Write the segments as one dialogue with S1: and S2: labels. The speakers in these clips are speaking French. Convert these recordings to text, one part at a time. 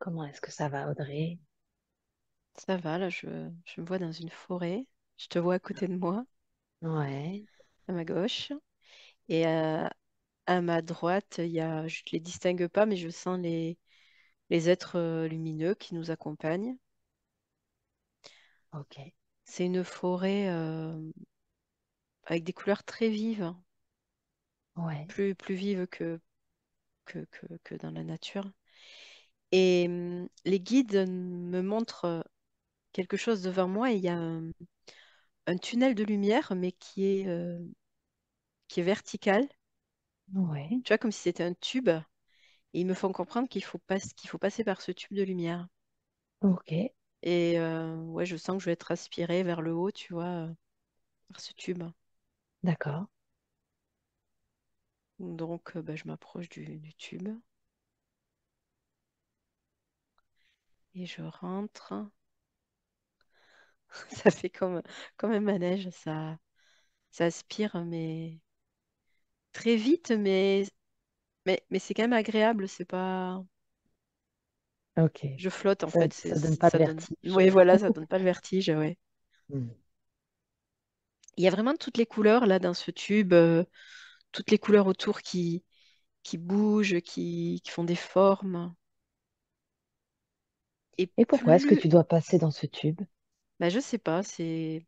S1: Comment est-ce que ça va, Audrey?
S2: Ça va, là, je me vois dans une forêt. Je te vois à côté de moi,
S1: Ouais,
S2: à ma gauche. Et à ma droite, je ne les distingue pas, mais je sens les êtres lumineux qui nous accompagnent.
S1: ok.
S2: C'est une forêt avec des couleurs très vives,
S1: Ouais,
S2: plus vives que dans la nature. Et les guides me montrent quelque chose devant moi et il y a un tunnel de lumière, mais qui est vertical.
S1: ouais,
S2: Tu vois, comme si c'était un tube. Et ils me font comprendre qu'il faut passer par ce tube de lumière.
S1: ok,
S2: Et ouais, je sens que je vais être aspirée vers le haut, tu vois, par ce tube.
S1: d'accord.
S2: Donc, bah, je m'approche du tube et je rentre. Ça fait comme un manège, ça aspire, mais très vite, mais c'est quand même agréable. C'est pas.
S1: Ok.
S2: Je flotte en
S1: Ça,
S2: fait.
S1: ça donne pas de
S2: Ça donne.
S1: vertige.
S2: Oui, voilà, ça donne pas le vertige, ouais.
S1: Hmm.
S2: Il y a vraiment toutes les couleurs là dans ce tube, toutes les couleurs autour qui bougent, qui font des formes. Et
S1: Et pourquoi est-ce que
S2: plus,
S1: tu dois passer dans ce tube?
S2: bah, je sais pas, j'ai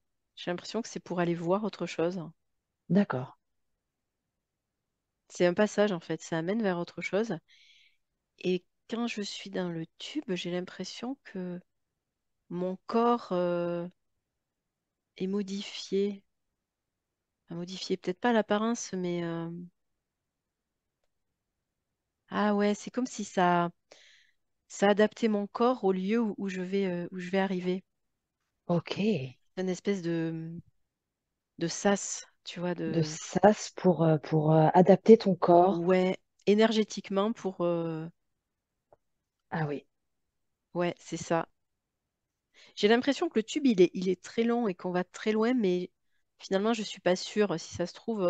S2: l'impression que c'est pour aller voir autre chose.
S1: D'accord.
S2: C'est un passage en fait, ça amène vers autre chose. Et quand je suis dans le tube, j'ai l'impression que mon corps est modifié. Enfin, modifié, peut-être pas l'apparence, mais ah ouais, c'est comme si ça adaptait mon corps au lieu où je vais arriver.
S1: Ok.
S2: Une espèce de sas, tu vois,
S1: De sas pour adapter ton corps.
S2: ouais, énergétiquement
S1: Ah oui,
S2: ouais, c'est ça. J'ai l'impression que le tube, il est très long et qu'on va très loin, mais finalement, je suis pas sûre. Si ça se trouve,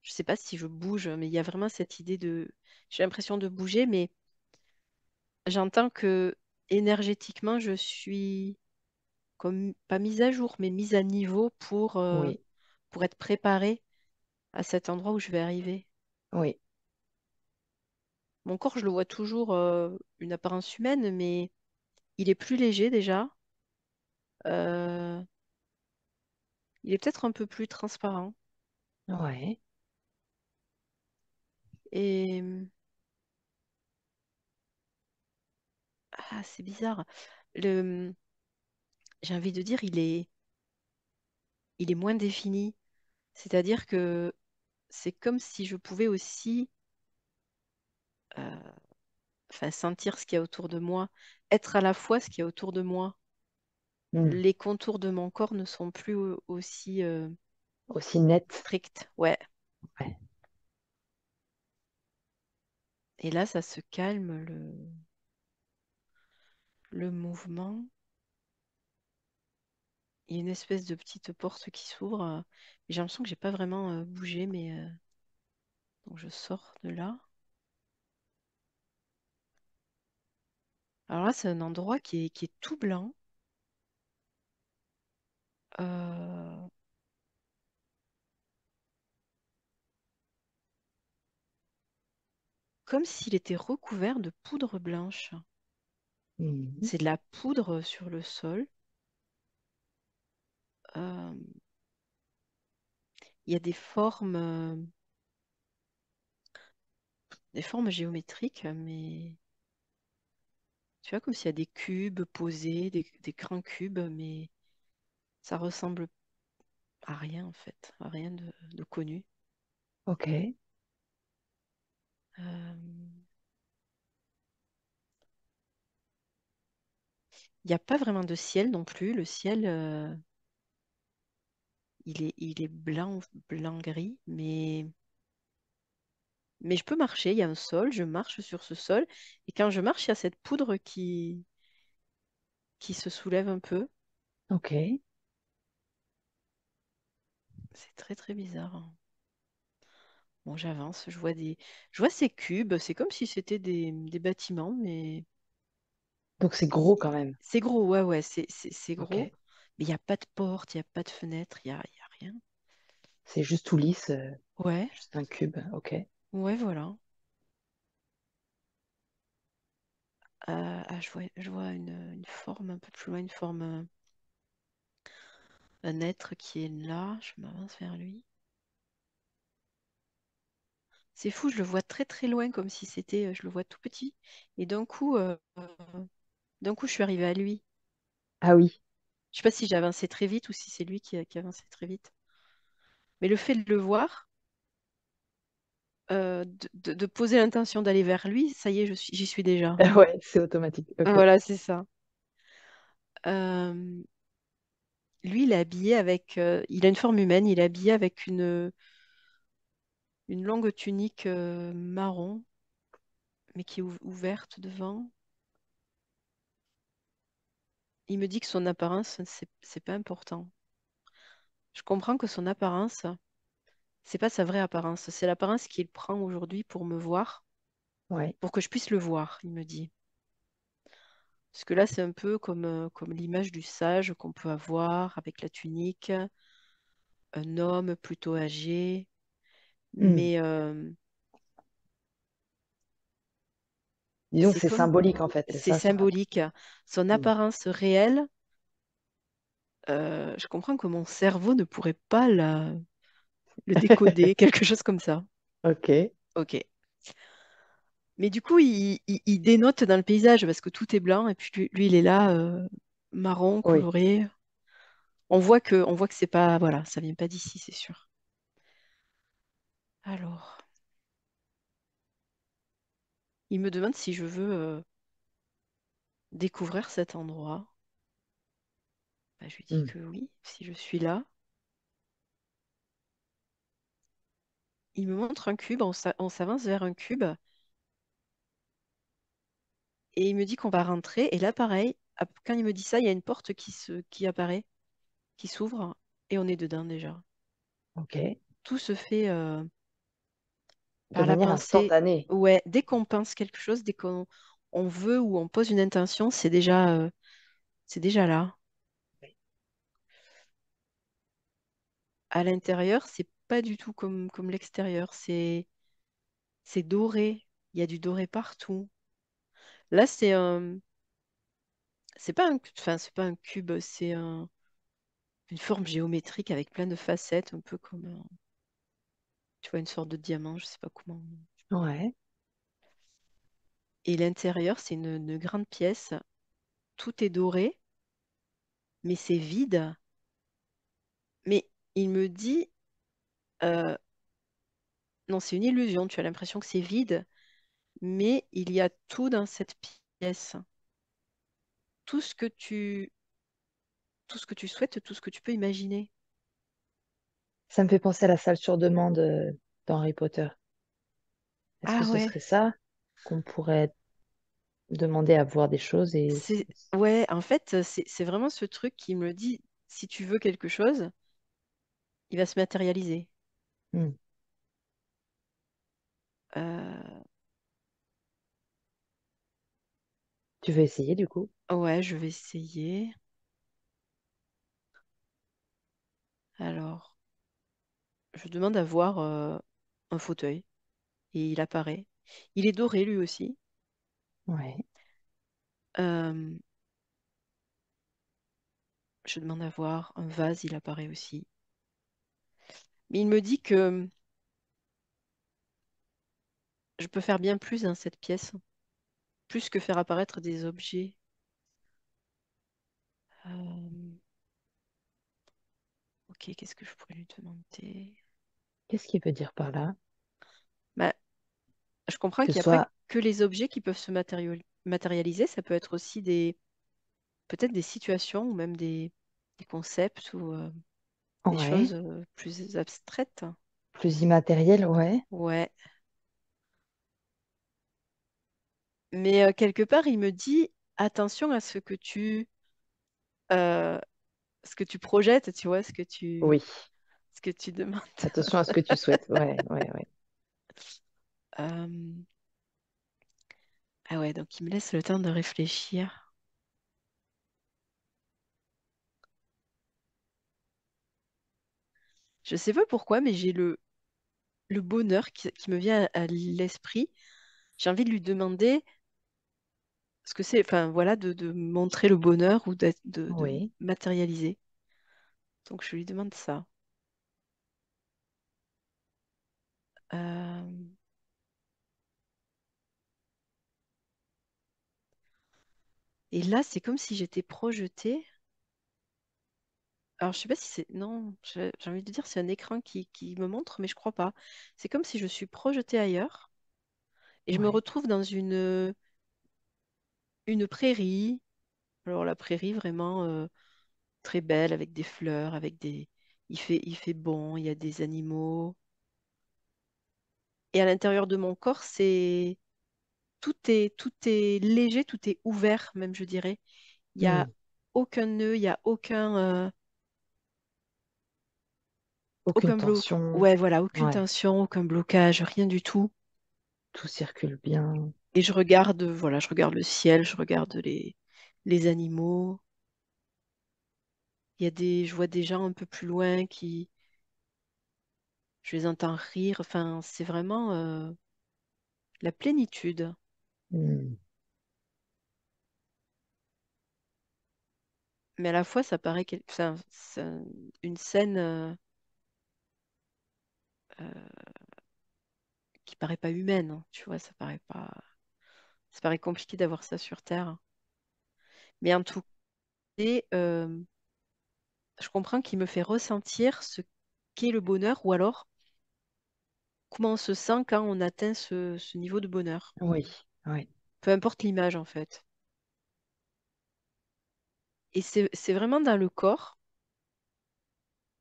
S2: je sais pas si je bouge, mais il y a vraiment cette idée de. J'ai l'impression de bouger, mais j'entends que énergétiquement, je suis comme pas mise à jour, mais mise à niveau
S1: oui,
S2: pour être préparée à cet endroit où je vais arriver.
S1: oui,
S2: Mon corps, je le vois toujours une apparence humaine, mais il est plus léger déjà. Euh, il est peut-être un peu plus transparent.
S1: ouais,
S2: Et c'est bizarre. Le, j'ai envie de dire, il est moins défini. C'est-à-dire que c'est comme si je pouvais aussi euh, enfin, sentir ce qu'il y a autour de moi, être à la fois ce qu'il y a autour de moi.
S1: Hmm.
S2: Les contours de mon corps ne sont plus aussi
S1: Aussi net.
S2: stricts. Ouais.
S1: Ouais.
S2: Et là, ça se calme, le mouvement. Il y a une espèce de petite porte qui s'ouvre. J'ai l'impression que j'ai pas vraiment bougé, mais donc je sors de là. Alors là, c'est un endroit qui est tout blanc. euh, Comme s'il était recouvert de poudre blanche.
S1: Mhm.
S2: C'est de la poudre sur le sol. Euh, Il y a des formes géométriques, mais tu vois, comme s'il y a des cubes posés, des grands cubes, mais ça ressemble à rien en fait, à rien de connu.
S1: Ok.
S2: Euh, Il n'y a pas vraiment de ciel non plus. Le ciel, il est blanc, blanc-gris, mais je peux marcher. Il y a un sol, je marche sur ce sol. Et quand je marche, il y a cette poudre qui se soulève un peu.
S1: Ok.
S2: C'est très très bizarre. Bon, j'avance, je vois ces cubes. C'est comme si c'était des bâtiments, mais
S1: Donc c'est
S2: Il-
S1: gros quand même.
S2: C'est gros, ouais, ouais, c'est
S1: Ok.
S2: gros. Mais il n'y a pas de porte, il n'y a pas de fenêtre, il y a rien.
S1: C'est juste tout lisse,
S2: Ouais,
S1: juste un cube. Ok.
S2: ouais, voilà. Je vois une forme un peu plus loin, une forme, un être qui est là. Je m'avance vers lui. C'est fou, je le vois très très loin, comme si c'était, je le vois tout petit. Et d'un coup, je suis arrivée à lui.
S1: Ah oui.
S2: Je sais pas si j'ai avancé très vite ou si c'est lui qui a avancé très vite. Mais le fait de le voir, de poser l'intention d'aller vers lui, ça y est, j'y suis déjà.
S1: Ouais, c'est automatique. Ok.
S2: Voilà, c'est ça. Euh, Lui, il est habillé avec, il a une forme humaine, il est habillé avec une longue tunique marron, mais qui est ouverte devant. Il me dit que son apparence, c'est pas important. Je comprends que son apparence, c'est pas sa vraie apparence, c'est l'apparence qu'il prend aujourd'hui pour me voir,
S1: Ouais.
S2: pour que je puisse le voir, il me dit. Parce que là, c'est un peu comme l'image du sage qu'on peut avoir avec la tunique, un homme plutôt âgé,
S1: Hmm.
S2: mais
S1: Disons que
S2: c'est
S1: c'est
S2: comme,
S1: symbolique en fait, c'est
S2: c'est
S1: ça son apport.
S2: symbolique. Son
S1: Hmm.
S2: apparence réelle, je comprends que mon cerveau ne pourrait pas le décoder, quelque chose comme ça.
S1: Ok.
S2: Ok. Mais du coup, il dénote dans le paysage parce que tout est blanc et puis lui, il est là, marron,
S1: Oui.
S2: coloré. On voit que c'est pas, voilà, ça vient pas d'ici, c'est sûr. Alors, il me demande si je veux découvrir cet endroit. Bah, je lui dis
S1: Hmm.
S2: que oui, si je suis là. Il me montre un cube, on s'avance vers un cube et il me dit qu'on va rentrer. Et là, pareil, quand il me dit ça, il y a une porte qui apparaît, qui s'ouvre et on est dedans déjà.
S1: Ok.
S2: Tout se fait
S1: De
S2: par la
S1: manière
S2: pensée.
S1: instantanée.
S2: Ouais, dès qu'on pense quelque chose, dès qu'on veut ou on pose une intention, c'est déjà là. À l'intérieur, c'est pas du tout comme l'extérieur. C'est doré. Il y a du doré partout. Là, c'est pas un cube, une forme géométrique avec plein de facettes, un peu comme, tu vois, une sorte de diamant, je sais pas comment.
S1: Ouais.
S2: Et l'intérieur, c'est une grande pièce. Tout est doré, mais c'est vide. Mais il me dit, euh, non, c'est une illusion. Tu as l'impression que c'est vide, mais il y a tout dans cette pièce. Tout ce que tout ce que tu souhaites, tout ce que tu peux imaginer.
S1: Ça me fait penser à la salle sur demande dans Harry Potter. Est-ce que
S2: Ah
S1: ce
S2: ouais,
S1: serait ça qu'on pourrait demander à voir des choses et...
S2: ouais, en fait, c'est vraiment ce truc qui me dit, si tu veux quelque chose, il va se matérialiser.
S1: Hmm.
S2: Euh,
S1: Tu veux essayer du coup?
S2: ouais, je vais essayer. Alors, je demande à voir un fauteuil et il apparaît. Il est doré lui aussi.
S1: Ouais.
S2: Euh, je demande à voir un vase, il apparaît aussi. Mais il me dit que je peux faire bien plus dans cette pièce, plus que faire apparaître des objets. Euh, ok, qu'est-ce que je pourrais lui demander?
S1: Qu'est-ce qu'il veut dire par là?
S2: Bah, je comprends
S1: Que
S2: qu'il
S1: ce
S2: n'y a pas
S1: soit...
S2: que les objets qui peuvent se matérialiser, ça peut être aussi peut-être des situations ou même des concepts ou des choses
S1: Ouais.
S2: plus abstraites.
S1: Plus immatériel, ouais.
S2: Ouais. Mais quelque part, il me dit, attention à euh, ce que tu projettes, tu vois,
S1: Oui.
S2: ce que tu demandes.
S1: Attention à ce que tu souhaites. Ouais, ouais, ouais.
S2: Euh, ah ouais, donc il me laisse le temps de réfléchir. Je sais pas pourquoi, mais j'ai le bonheur qui me vient à l'esprit. J'ai envie de lui demander ce que c'est, enfin voilà, de montrer le bonheur ou de
S1: Oui.
S2: matérialiser. Donc je lui demande ça. Euh, Et là, c'est comme si j'étais projetée. Alors je sais pas si c'est... Non, j'ai envie de dire c'est un écran qui me montre, mais je crois pas. C'est comme si je suis projetée ailleurs et je me
S1: Ouais.
S2: retrouve dans une prairie. Alors la prairie vraiment très belle avec des fleurs, avec des... il fait bon, il y a des animaux. Et à l'intérieur de mon corps, c'est tout est léger, tout est ouvert, même je dirais. Il y a
S1: Hmm.
S2: aucun nœud, il y a
S1: Aucune
S2: aucun
S1: tension.
S2: ouais, voilà, aucune
S1: Ouais.
S2: tension, aucun blocage, rien du tout.
S1: Tout circule bien.
S2: Et je regarde, voilà, je regarde le ciel, je regarde les animaux. Je vois des gens un peu plus loin je les entends rire. Enfin, c'est vraiment la plénitude.
S1: Hmm.
S2: Mais à la fois, ça paraît enfin, c'est une scène euh, qui paraît pas humaine, hein, tu vois, ça paraît compliqué d'avoir ça sur Terre. Mais en tout cas, je comprends qu'il me fait ressentir ce qu'est le bonheur, ou alors comment on se sent quand on atteint ce niveau de bonheur.
S1: Oui. Oui.
S2: Peu importe l'image, en fait. Et c'est vraiment dans le corps,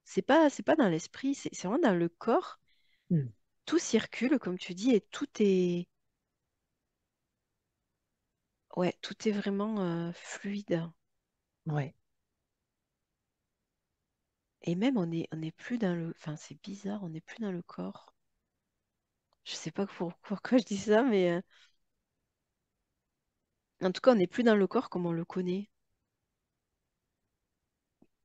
S2: c'est pas dans l'esprit, c'est vraiment dans le corps.
S1: Hmm.
S2: Tout circule, comme tu dis, et ouais, tout est vraiment fluide.
S1: Ouais.
S2: Et même, on est plus dans le... Enfin, c'est bizarre, on n'est plus dans le corps. Je sais pas pourquoi je dis ça, mais en tout cas, on n'est plus dans le corps comme on le connaît.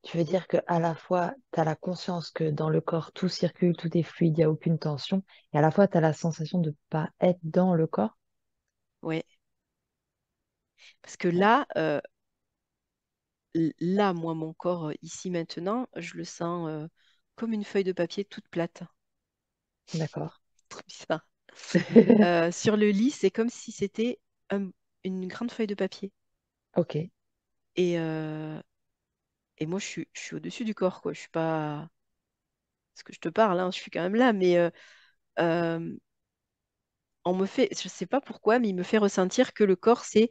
S1: Tu veux dire que à la fois, tu as la conscience que dans le corps, tout circule, tout est fluide, il n'y a aucune tension, et à la fois, tu as la sensation de pas être dans le corps.
S2: Ouais. Parce que
S1: Ouais.
S2: là, moi, mon corps, ici, maintenant, je le sens comme une feuille de papier toute plate.
S1: D'accord.
S2: Trop bizarre. Sur le lit, c'est comme si c'était une grande feuille de papier.
S1: Ok.
S2: Et, euh, et moi, je suis au-dessus du corps, quoi. Je suis pas... Parce que je te parle, hein, je suis quand même là, mais euh, on me fait... Je sais pas pourquoi, mais il me fait ressentir que le corps, c'est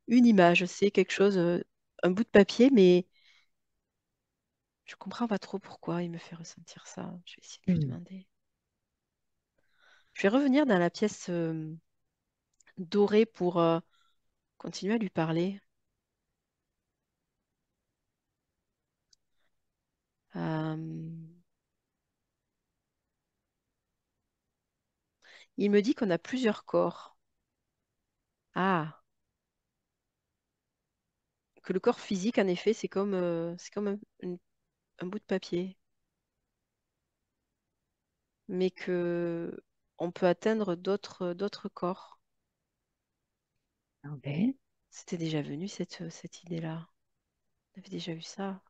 S2: une image, c'est quelque chose, un bout de papier, mais je comprends pas trop pourquoi il me fait ressentir ça. Je vais essayer de lui
S1: Hmm.
S2: demander. Je vais revenir dans la pièce dorée pour continuer à lui parler. Euh, il me dit qu'on a plusieurs corps. Ah, que le corps physique, en effet, c'est comme un bout de papier, mais que on peut atteindre d'autres corps.
S1: Ok.
S2: C'était déjà venu cette idée-là. On avait déjà eu ça.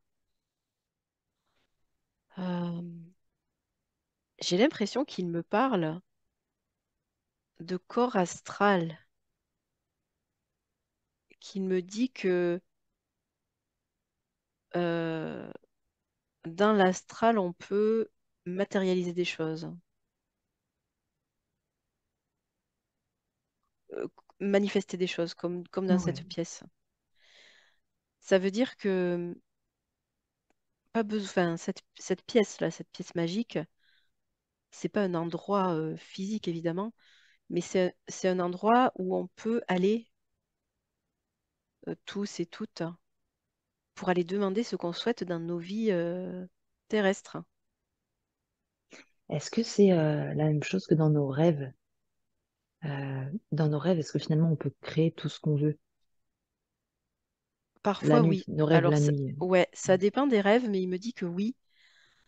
S2: Euh, j'ai l'impression qu'il me parle de corps astral, qu'il me dit que euh, dans l'astral, on peut matérialiser des choses, euh, manifester des choses, comme dans
S1: Ouais.
S2: cette pièce. Ça veut dire que pas besoin, enfin, cette pièce-là, cette pièce magique, c'est pas un endroit physique évidemment, mais c'est un endroit où on peut aller tous et toutes pour aller demander ce qu'on souhaite dans nos vies terrestres.
S1: Est-ce que c'est la même chose que dans nos rêves? Dans nos rêves, est-ce que finalement on peut créer tout ce qu'on veut? La
S2: Parfois
S1: nuit,
S2: oui.
S1: nos rêves
S2: Alors
S1: la nuit.
S2: ouais, ça dépend des rêves, mais il me dit que oui,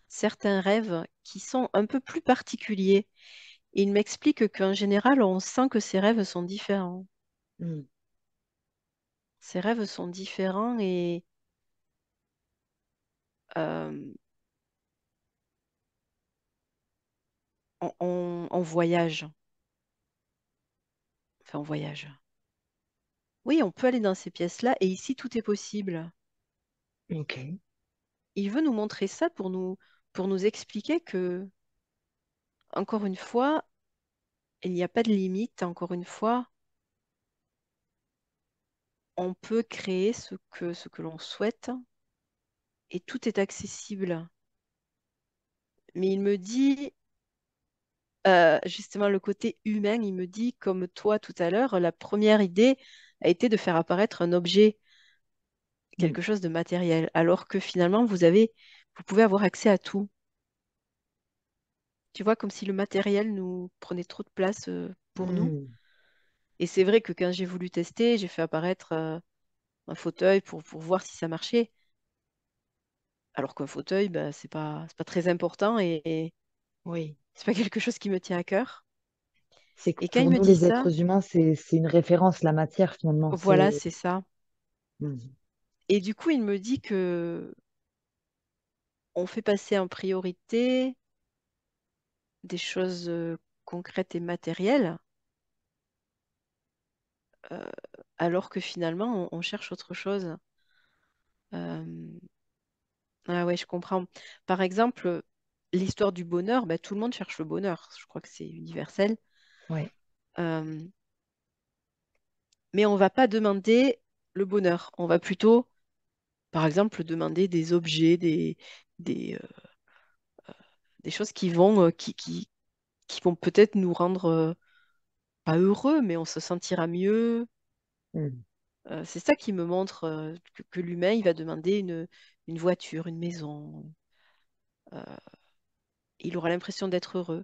S2: certains rêves qui sont un peu plus particuliers. Et il m'explique qu'en général, on sent que ces rêves sont différents.
S1: Hmm.
S2: Ces rêves sont différents et euh, on voyage. Enfin, on voyage. Oui, on peut aller dans ces pièces-là et ici, tout est possible.
S1: Ok.
S2: Il veut nous montrer ça pour nous expliquer que, encore une fois, il n'y a pas de limite. Encore une fois, on peut créer ce que l'on souhaite et tout est accessible. Mais il me dit, justement, le côté humain, il me dit, comme toi tout à l'heure, la première idée a été de faire apparaître un objet,
S1: Hmm.
S2: quelque chose de matériel, alors que finalement, vous pouvez avoir accès à tout. Tu vois, comme si le matériel nous prenait trop de place, pour nous.
S1: Hmm.
S2: Et c'est vrai que quand j'ai voulu tester, j'ai fait apparaître, un fauteuil pour voir si ça marchait. Alors qu'un fauteuil, ben, c'est pas très important et
S1: Oui.
S2: c'est pas quelque chose qui me tient à cœur.
S1: C'est que
S2: Et quand il
S1: pour
S2: me
S1: nous,
S2: dit
S1: les
S2: ça,
S1: êtres humains, c'est une référence, la matière, finalement.
S2: voilà,
S1: C'est.
S2: c'est ça.
S1: Hmm.
S2: Et du coup, il me dit que on fait passer en priorité des choses, concrètes et matérielles, euh, alors que finalement, on cherche autre chose. Euh, ah ouais, je comprends. Par exemple, l'histoire du bonheur, ben, tout le monde cherche le bonheur. Je crois que c'est universel.
S1: Ouais.
S2: Euh, mais on va pas demander le bonheur. On va plutôt, par exemple, demander des objets, des, euh, des choses qui vont peut-être nous rendre, pas heureux, mais on se sentira mieux.
S1: Hmm.
S2: C'est ça qui me montre, que l'humain, il va demander une voiture, une maison. Euh, il aura l'impression d'être heureux.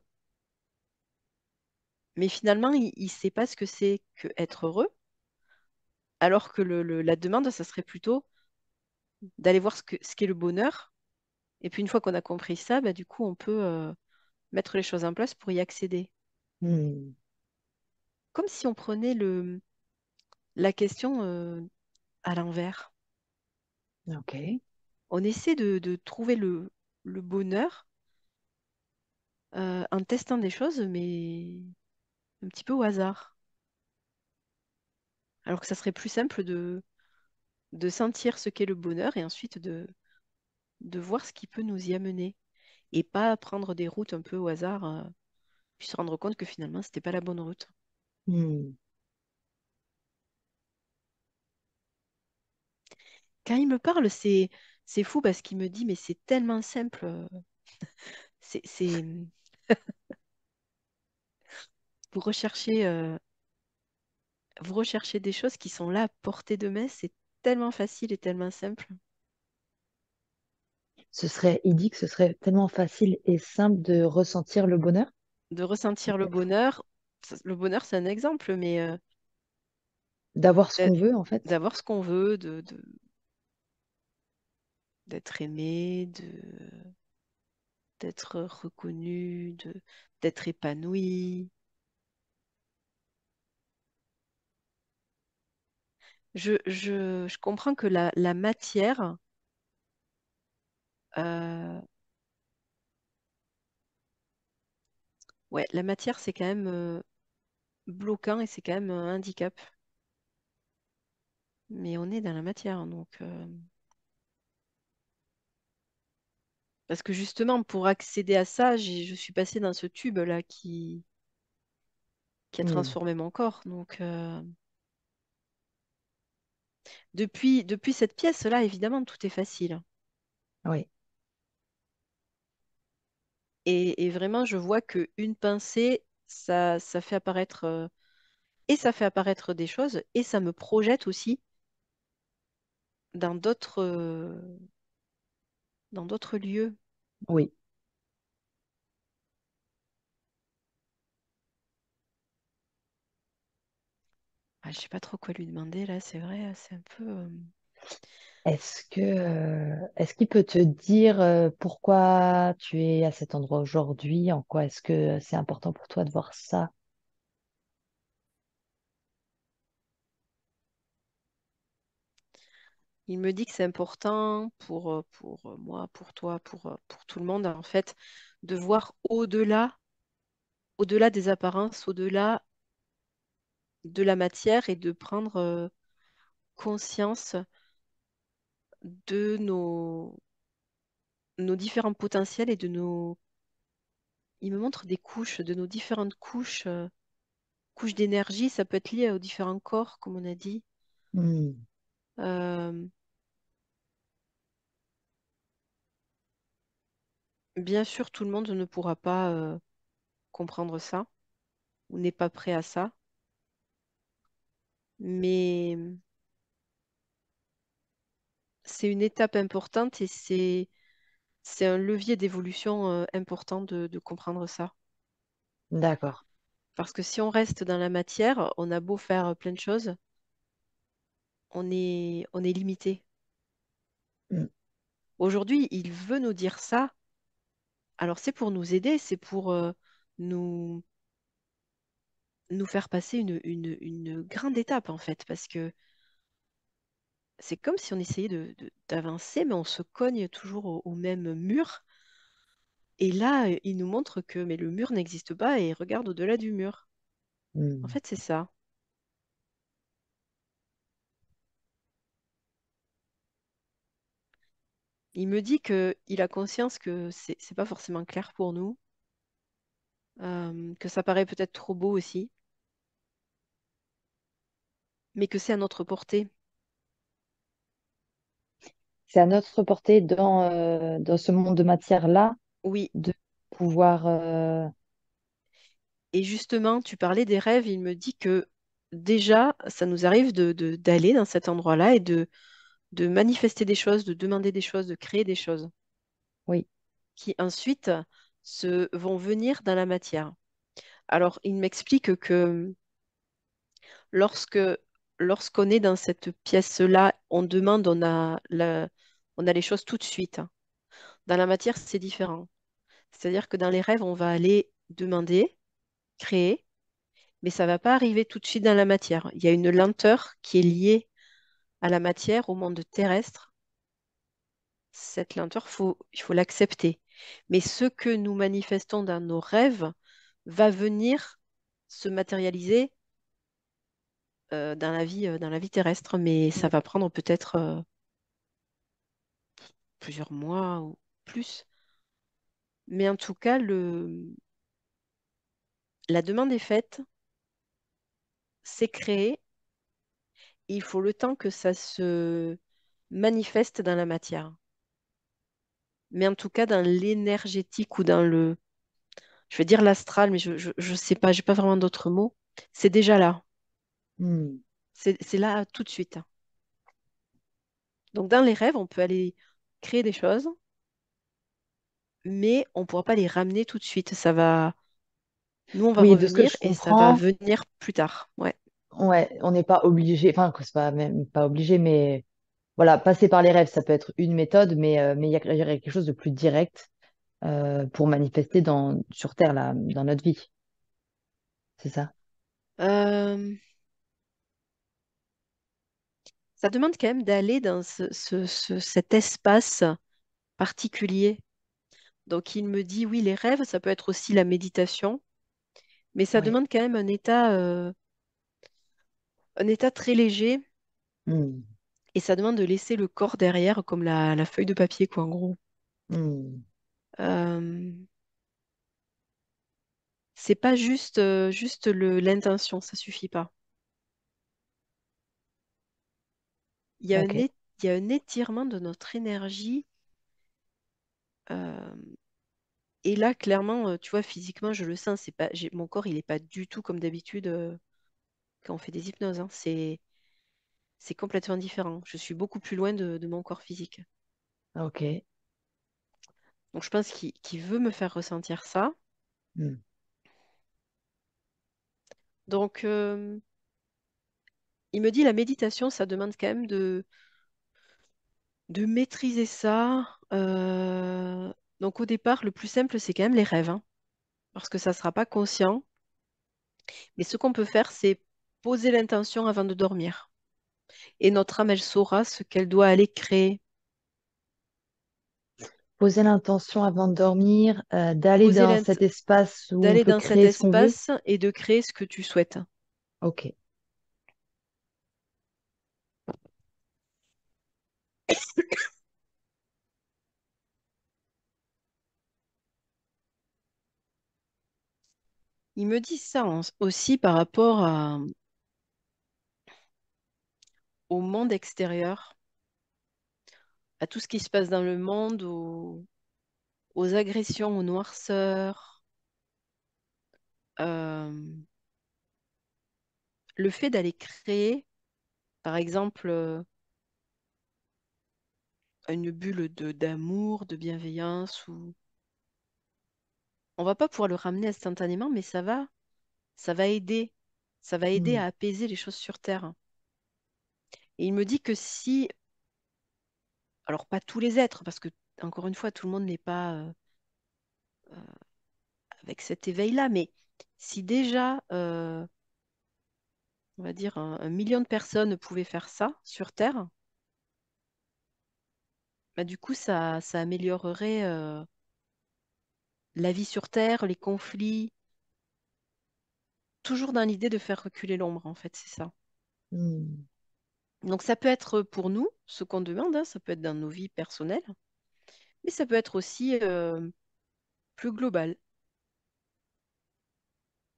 S2: Mais finalement, il ne sait pas ce que c'est que être heureux, alors que la demande, ça serait plutôt d'aller voir ce qu'est le bonheur. Et puis une fois qu'on a compris ça, bah, du coup, on peut, mettre les choses en place pour y accéder.
S1: Hmm.
S2: Comme si on prenait la question, à l'envers.
S1: Ok.
S2: On essaie de trouver le bonheur, en testant des choses, mais un petit peu au hasard. Alors que ça serait plus simple de sentir ce qu'est le bonheur et ensuite de voir ce qui peut nous y amener. Et pas prendre des routes un peu au hasard, puis se rendre compte que finalement, c'était pas la bonne route.
S1: Hmm.
S2: Quand il me parle, c'est fou parce qu'il me dit, mais c'est tellement simple. C'est vous recherchez, vous recherchez des choses qui sont là à portée de main. C'est tellement facile et tellement simple.
S1: Il dit que ce serait tellement facile et simple de ressentir le bonheur,
S2: De ressentir le
S1: peut-être.
S2: bonheur, le bonheur, c'est un exemple, mais,
S1: D'avoir ce qu'on
S2: d'a-
S1: veut, en fait.
S2: d'avoir ce qu'on veut, d'être aimé, d'être reconnu, d'être épanoui. Je comprends que la matière, euh, ouais, la matière, c'est quand même, bloquant et c'est quand même un handicap. Mais on est dans la matière, donc, parce que justement, pour accéder à ça, je suis passée dans ce tube-là qui a
S1: Hmm.
S2: transformé mon corps. Donc, depuis cette pièce-là, évidemment, tout est facile.
S1: Oui,
S2: Et vraiment, je vois qu'une pensée, ça fait apparaître, et ça fait apparaître des choses, et ça me projette aussi dans d'autres lieux.
S1: oui.
S2: Ah, je sais pas trop quoi lui demander là, c'est vrai, c'est un peu.
S1: est-ce qu'il peut te dire pourquoi tu es à cet endroit aujourd'hui? En quoi est-ce que c'est important pour toi de voir ça?
S2: Il me dit que c'est important pour moi, pour toi, pour tout le monde, en fait, de voir au-delà des apparences, au-delà de la matière et de prendre conscience de nos différents potentiels et de nos... Il me montre des couches, de nos différentes couches, couches d'énergie. Ça peut être lié aux différents corps, comme on a dit.
S1: Hmm,
S2: Euh, Bien sûr, tout le monde ne pourra pas comprendre ça ou n'est pas prêt à ça, mais c'est une étape importante et c'est un levier d'évolution important de comprendre ça.
S1: d'accord.
S2: Parce que si on reste dans la matière, on a beau faire plein de choses, on est limité.
S1: Hmm,
S2: Aujourd'hui, il veut nous dire ça. Alors c'est pour nous aider, c'est pour nous, nous faire passer une grande étape en fait, parce que c'est comme si on essayait d'avancer, mais on se cogne toujours au même mur. Et là, il nous montre que mais le mur n'existe pas et regarde au-delà du mur. En
S1: hmm.
S2: fait, c'est ça. Il me dit que il a conscience que c'est pas forcément clair pour nous, que ça paraît peut-être trop beau aussi, mais que c'est à notre portée.
S1: C'est à notre portée dans ce monde de matière-là
S2: Oui.
S1: de pouvoir...
S2: Et justement, tu parlais des rêves, il me dit que déjà, ça nous arrive d'aller dans cet endroit-là et de manifester des choses, de demander des choses, de créer des choses
S1: Oui.
S2: qui ensuite vont venir dans la matière. Alors, il m'explique que lorsque, lorsqu'on est dans cette pièce-là, on demande, on a les choses tout de suite. Dans la matière, c'est différent. C'est-à-dire que dans les rêves, on va aller demander, créer, mais ça ne va pas arriver tout de suite dans la matière. Il y a une lenteur qui est liée à la matière, au monde terrestre. Cette lenteur, il faut l'accepter. Mais ce que nous manifestons dans nos rêves va venir se matérialiser dans la vie terrestre, mais ça va prendre peut-être plusieurs mois ou plus. Mais en tout cas, la demande est faite, c'est créé. Il faut le temps que ça se manifeste dans la matière. Mais en tout cas, dans l'énergétique ou dans je vais dire l'astral, mais je sais pas, j'ai pas vraiment d'autres mots. C'est déjà là.
S1: Hmm.
S2: C'est là tout de suite. Donc dans les rêves, on peut aller créer des choses, mais on ne pourra pas les ramener tout de suite. Nous, on va
S1: Oui, de ce que
S2: revenir
S1: je
S2: et ça va
S1: comprends,
S2: venir plus tard. Ouais.
S1: ouais, on n'est pas obligé, enfin, que c'est pas même pas obligé, mais voilà, passer par les rêves, ça peut être une méthode, mais il y aurait quelque chose de plus direct pour manifester sur Terre, là, dans notre vie. C'est ça?
S2: Euh, Ça demande quand même d'aller dans cet espace particulier. Donc il me dit, oui, les rêves, ça peut être aussi la méditation, mais ça
S1: Oui.
S2: demande quand même un état très léger
S1: Hmm.
S2: et ça demande de laisser le corps derrière, comme la feuille de papier, quoi, en gros.
S1: Hmm.
S2: Euh, c'est pas juste, juste l'intention, ça suffit pas. Il y a
S1: Ok.
S2: il y a un étirement de notre énergie. euh, et là, clairement, tu vois, physiquement, je le sens. C'est pas, mon corps, il n'est pas du tout comme d'habitude quand on fait des hypnoses, hein. C'est complètement différent. Je suis beaucoup plus loin de mon corps physique.
S1: Ok.
S2: Donc, je pense qu'il veut me faire ressentir ça.
S1: Hmm.
S2: Donc, il me dit la méditation, ça demande quand même De maîtriser ça. Donc au départ, le plus simple, c'est quand même les rêves, hein, parce que ça ne sera pas conscient. Mais ce qu'on peut faire, c'est poser l'intention avant de dormir. Et notre âme, elle saura ce qu'elle doit aller créer.
S1: Poser l'intention avant de dormir, d'aller
S2: Poser
S1: dans
S2: l'int-
S1: cet espace où on
S2: D'aller
S1: peut
S2: dans cet
S1: créer ce qu'on veut.
S2: espace et de créer ce que tu souhaites.
S1: Ok.
S2: Il me dit ça aussi par rapport au monde extérieur, à tout ce qui se passe dans le monde, aux agressions, aux noirceurs. Euh, le fait d'aller créer, par exemple, une bulle d'amour, de bienveillance, ou on va pas pouvoir le ramener instantanément, mais ça va aider, ça va aider
S1: Hmm.
S2: à apaiser les choses sur Terre. Et il me dit que si, alors pas tous les êtres, parce que encore une fois, tout le monde n'est pas avec cet éveil-là, mais si déjà, on va dire, 1 million de personnes pouvaient faire ça sur Terre, bah, du coup, ça améliorerait la vie sur Terre, les conflits, toujours dans l'idée de faire reculer l'ombre, en fait, c'est ça.
S1: Hmm.
S2: Donc ça peut être pour nous, ce qu'on demande, hein, ça peut être dans nos vies personnelles, mais ça peut être aussi plus global.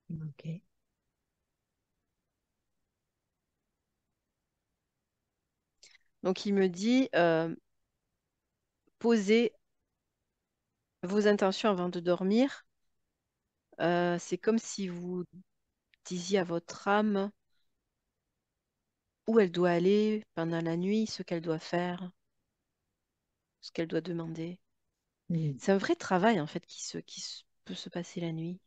S1: Ok.
S2: Donc il me dit, posez vos intentions avant de dormir. C'est comme si vous disiez à votre âme où elle doit aller pendant la nuit, ce qu'elle doit faire, ce qu'elle doit demander.
S1: Hmm.
S2: C'est un vrai travail en fait peut se passer la nuit.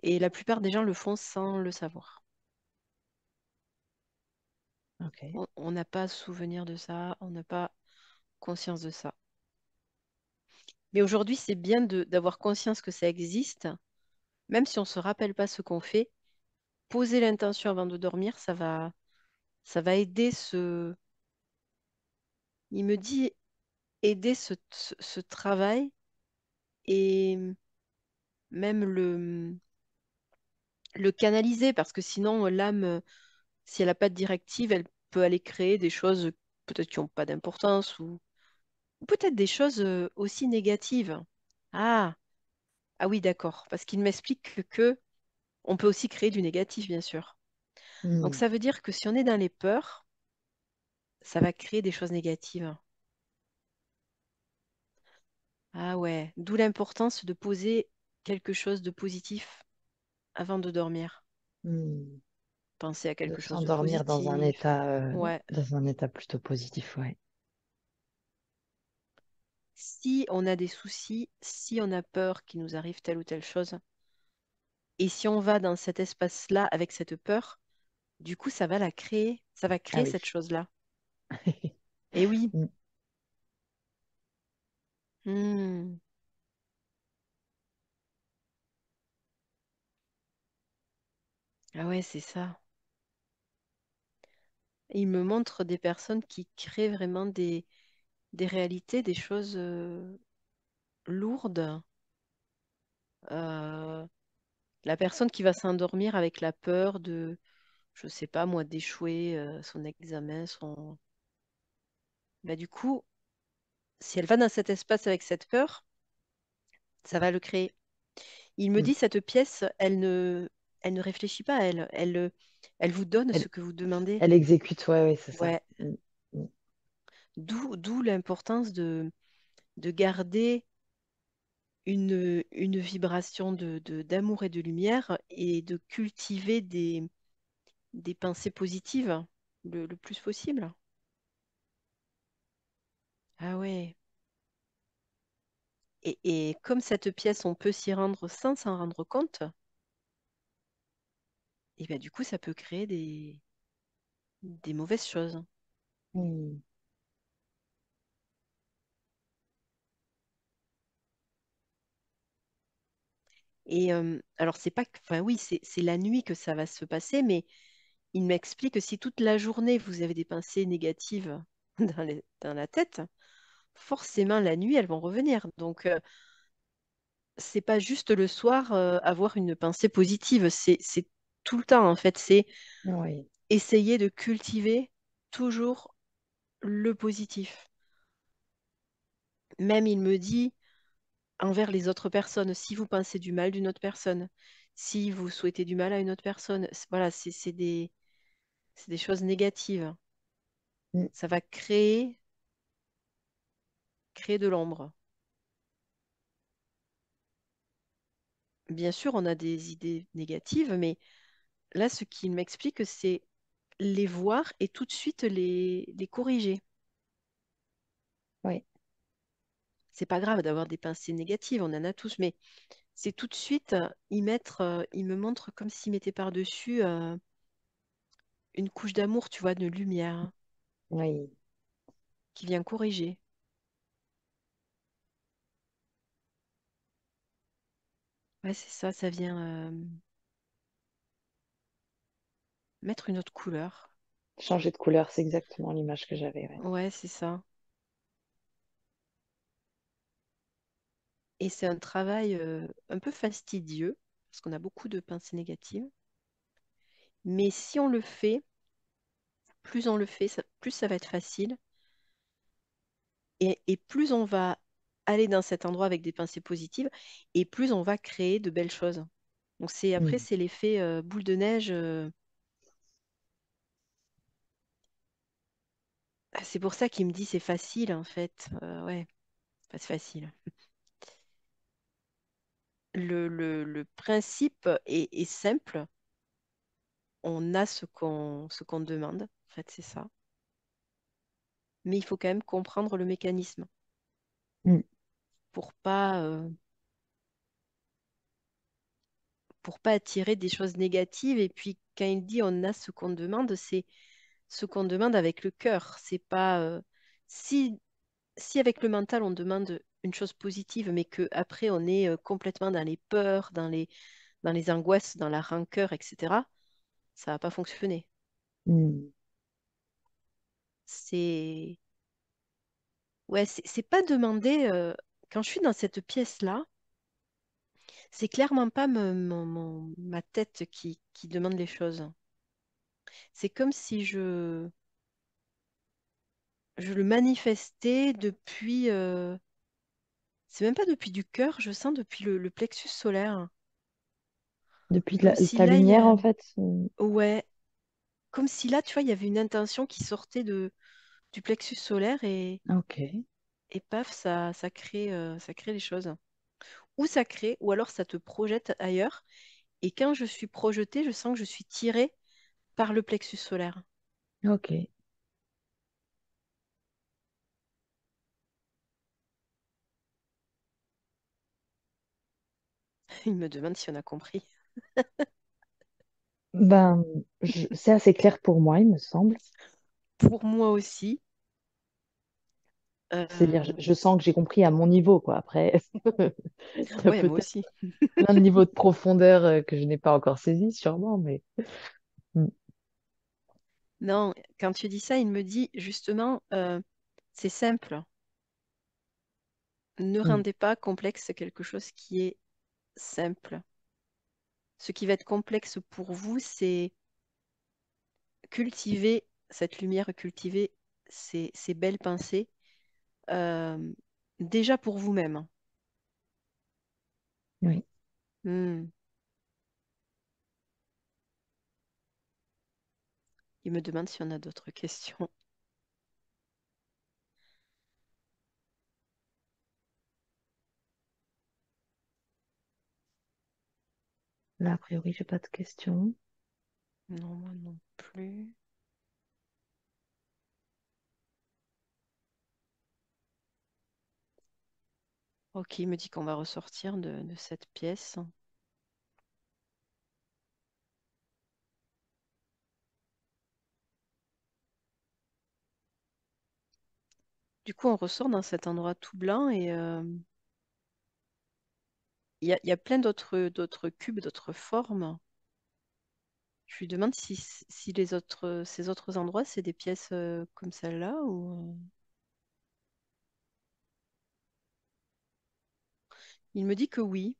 S2: Et la plupart des gens le font sans le savoir.
S1: Ok.
S2: On n'a pas souvenir de ça, on n'a pas conscience de ça. Mais aujourd'hui, c'est bien d'avoir conscience que ça existe, même si on ne se rappelle pas ce qu'on fait. Poser l'intention avant de dormir, ça va aider il me dit aider ce travail et même le canaliser, parce que sinon, l'âme, si elle n'a pas de directive, elle peut aller créer des choses peut-être qui n'ont pas d'importance ou peut-être des choses aussi négatives. Ah, ah oui, d'accord, parce qu'il m'explique que on peut aussi créer du négatif, bien sûr. Donc
S1: Hmm.
S2: ça veut dire que si on est dans les peurs, ça va créer des choses négatives. Ah ouais, d'où l'importance de poser quelque chose de positif avant de dormir.
S1: Hmm.
S2: Penser à
S1: De
S2: quelque chose de
S1: s'endormir
S2: positif. Ouais.
S1: dans un état plutôt positif, ouais.
S2: Si on a des soucis, si on a peur qu'il nous arrive telle ou telle chose, et si on va dans cet espace-là avec cette peur, du coup, ça va la créer, ça va
S1: Ah
S2: créer
S1: oui.
S2: cette chose-là. Et oui.
S1: Hmm.
S2: Hmm. Ah ouais, c'est ça. Il me montre des personnes qui créent vraiment des réalités, des choses lourdes. Euh, la personne qui va s'endormir avec la peur de, je sais pas moi, d'échouer son examen, son... Bah, du coup, si elle va dans cet espace avec cette peur, ça va le créer. Il me
S1: Hmm.
S2: dit, cette pièce, elle ne réfléchit pas, elle vous donne ce
S1: Elle,
S2: que vous demandez.
S1: elle exécute, ouais, ouais, c'est ça.
S2: Ouais.
S1: Hmm. Hmm.
S2: D'où l'importance de garder une vibration d'amour et de lumière et de cultiver des pensées positives le plus possible. Ah ouais. Et comme cette pièce, on peut s'y rendre sans s'en rendre compte, et ben, du coup, ça peut créer des mauvaises choses.
S1: Mm.
S2: Et alors, c'est pas, enfin oui, c'est la nuit que ça va se passer, mais il m'explique que si toute la journée vous avez des pensées négatives dans la tête, forcément la nuit elles vont revenir. Donc, c'est pas juste le soir avoir une pensée positive, c'est tout le temps en fait. C'est
S1: Oui,
S2: essayer de cultiver toujours le positif. Même il me dit envers les autres personnes, si vous pensez du mal d'une autre personne, si vous souhaitez du mal à une autre personne, voilà, c'est des choses négatives.
S1: mm,
S2: Ça va créer de l'ombre. Bien sûr, on a des idées négatives, mais là, ce qu'il m'explique, c'est les voir et tout de suite les corriger.
S1: oui,
S2: C'est pas grave d'avoir des pensées négatives, on en a tous, mais c'est tout de suite il me montre comme s'il mettait par-dessus une couche d'amour, tu vois, de lumière
S1: oui.
S2: qui vient corriger. Ouais, c'est ça, ça vient mettre une autre couleur.
S1: Changer de couleur, c'est exactement l'image que j'avais. Ouais.
S2: Ouais, c'est ça. Et c'est un travail un peu fastidieux, parce qu'on a beaucoup de pensées négatives. Mais si on le fait, plus on le fait, plus ça va être facile. Et plus on va aller dans cet endroit avec des pensées positives, et plus on va créer de belles choses. Donc après,
S1: Mm.
S2: c'est l'effet boule de neige. C'est pour ça qu'il me dit c'est facile, en fait. Ouais, pas c'est facile. Le principe est simple. On a ce qu'on demande. En fait, c'est ça. Mais il faut quand même comprendre le mécanisme
S1: Mm.
S2: pour pas, euh, pour pas attirer des choses négatives. Et puis, quand il dit on a ce qu'on demande, c'est ce qu'on demande avec le cœur. C'est pas si, si avec le mental on demande une chose positive, mais que après on est complètement dans les peurs, dans les angoisses, dans la rancœur, etc., ça va pas fonctionner.
S1: Mm.
S2: C'est ouais, c'est pas demander. Quand je suis dans cette pièce-là, c'est clairement pas ma tête qui demande les choses. C'est comme si je le manifestais depuis. C'est même pas depuis du cœur, je sens depuis le plexus solaire.
S1: Depuis
S2: Comme si
S1: ta
S2: là, il y
S1: lumière,
S2: a.
S1: en fait.
S2: Ouais, comme si là, tu vois, il y avait une intention qui sortait du plexus solaire
S1: Ok,
S2: et paf, ça crée les choses. Ou ça crée, ou alors ça te projette ailleurs. Et quand je suis projetée, je sens que je suis tirée par le plexus solaire.
S1: ok.
S2: Il me demande si on a compris.
S1: Ben, c'est assez clair pour moi, il me semble.
S2: Pour moi aussi.
S1: C'est-à-dire,
S2: euh,
S1: je sens que j'ai compris à mon niveau, quoi. Après, il y a
S2: Ouais, moi
S1: peut-être
S2: aussi.
S1: plein de niveaux de profondeur que je n'ai pas encore saisi, sûrement, mais. Mm,
S2: Non, quand tu dis ça, il me dit justement, c'est simple. Ne
S1: mm,
S2: rendez pas complexe quelque chose qui est simple. Ce qui va être complexe pour vous, c'est cultiver cette lumière, cultiver ces belles pensées, euh, déjà pour vous-même.
S1: oui.
S2: Hmm. Il me demande si on a d'autres questions.
S1: Là, a priori, j'ai pas de questions.
S2: Non, moi non plus. Ok, il me dit qu'on va ressortir de cette pièce. Du coup, on ressort dans cet endroit tout blanc et il y a plein d'autres cubes, d'autres formes. Je lui demande si ces autres endroits, c'est des pièces comme celle-là ou... Il me dit que oui.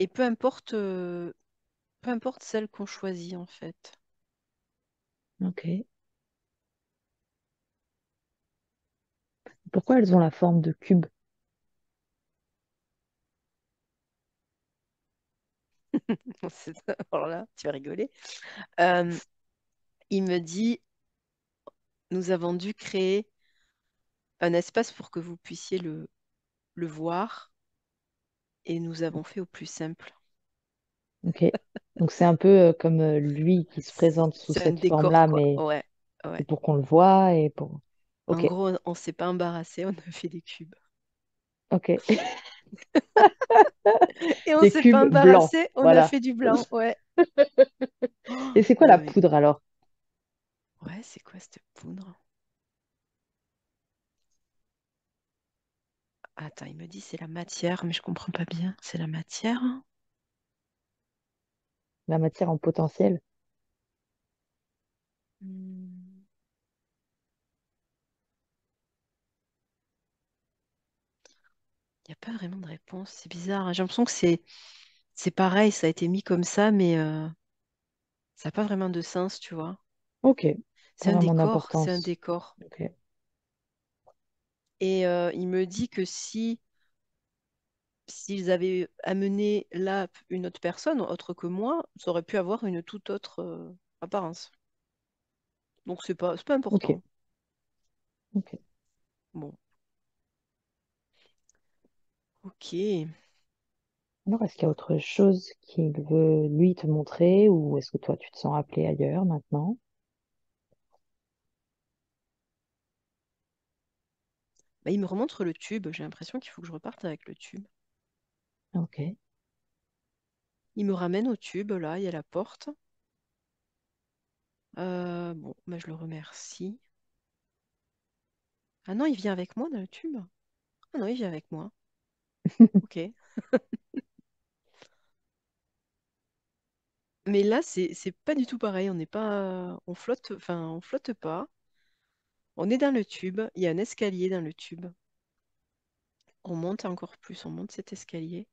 S2: Et peu importe celle qu'on choisit en fait.
S1: Ok. Pourquoi elles ont la forme de cube?
S2: Alors là, tu vas rigoler. Euh, il me dit, nous avons dû créer un espace pour que vous puissiez le voir et nous avons fait au plus simple.
S1: Ok. Donc c'est un peu comme lui qui se présente sous
S2: C'est un
S1: cette
S2: décor,
S1: forme-là,
S2: quoi.
S1: mais
S2: Ouais, ouais.
S1: c'est pour qu'on le voit et pour.
S2: En
S1: Ok.
S2: gros, on s'est pas embarrassé, on a fait des cubes.
S1: Ok.
S2: Et on
S1: Des
S2: s'est pas
S1: cubes blancs.
S2: embarrassé, on a
S1: Voilà.
S2: fait du blanc, ouais. Oh,
S1: Et c'est quoi
S2: non,
S1: la
S2: mais...
S1: poudre alors?
S2: Ouais, c'est quoi cette poudre? Attends, il me dit c'est la matière, mais je comprends pas bien. C'est la matière?
S1: La matière en potentiel?
S2: Hmm. Il n'y a pas vraiment de réponse. C'est bizarre, hein. J'ai l'impression que c'est pareil, ça a été mis comme ça, mais ça n'a pas vraiment de sens, tu vois.
S1: Ok.
S2: C'est
S1: Pas
S2: un
S1: vraiment
S2: décor, c'est un
S1: d'importance.
S2: décor.
S1: Ok.
S2: Et il me dit que si s'ils avaient amené là une autre personne, autre que moi, ça aurait pu avoir une toute autre apparence. Donc c'est pas
S1: Ok.
S2: important.
S1: Ok.
S2: Bon, ok.
S1: Alors, est-ce qu'il y a autre chose qu'il veut lui te montrer ou est-ce que toi tu te sens appelé ailleurs maintenant?
S2: Bah, il me remontre le tube. J'ai l'impression qu'il faut que je reparte avec le tube.
S1: Ok.
S2: Il me ramène au tube, là, il y a la porte. Bon, bah, je le remercie. Ah non, il vient avec moi dans le tube. Ah non, il vient avec moi. Ok. Mais là, c'est pas du tout pareil. On n'est pas, on flotte, enfin, on flotte pas. On est dans le tube. Il y a un escalier dans le tube. On monte encore plus. On monte cet escalier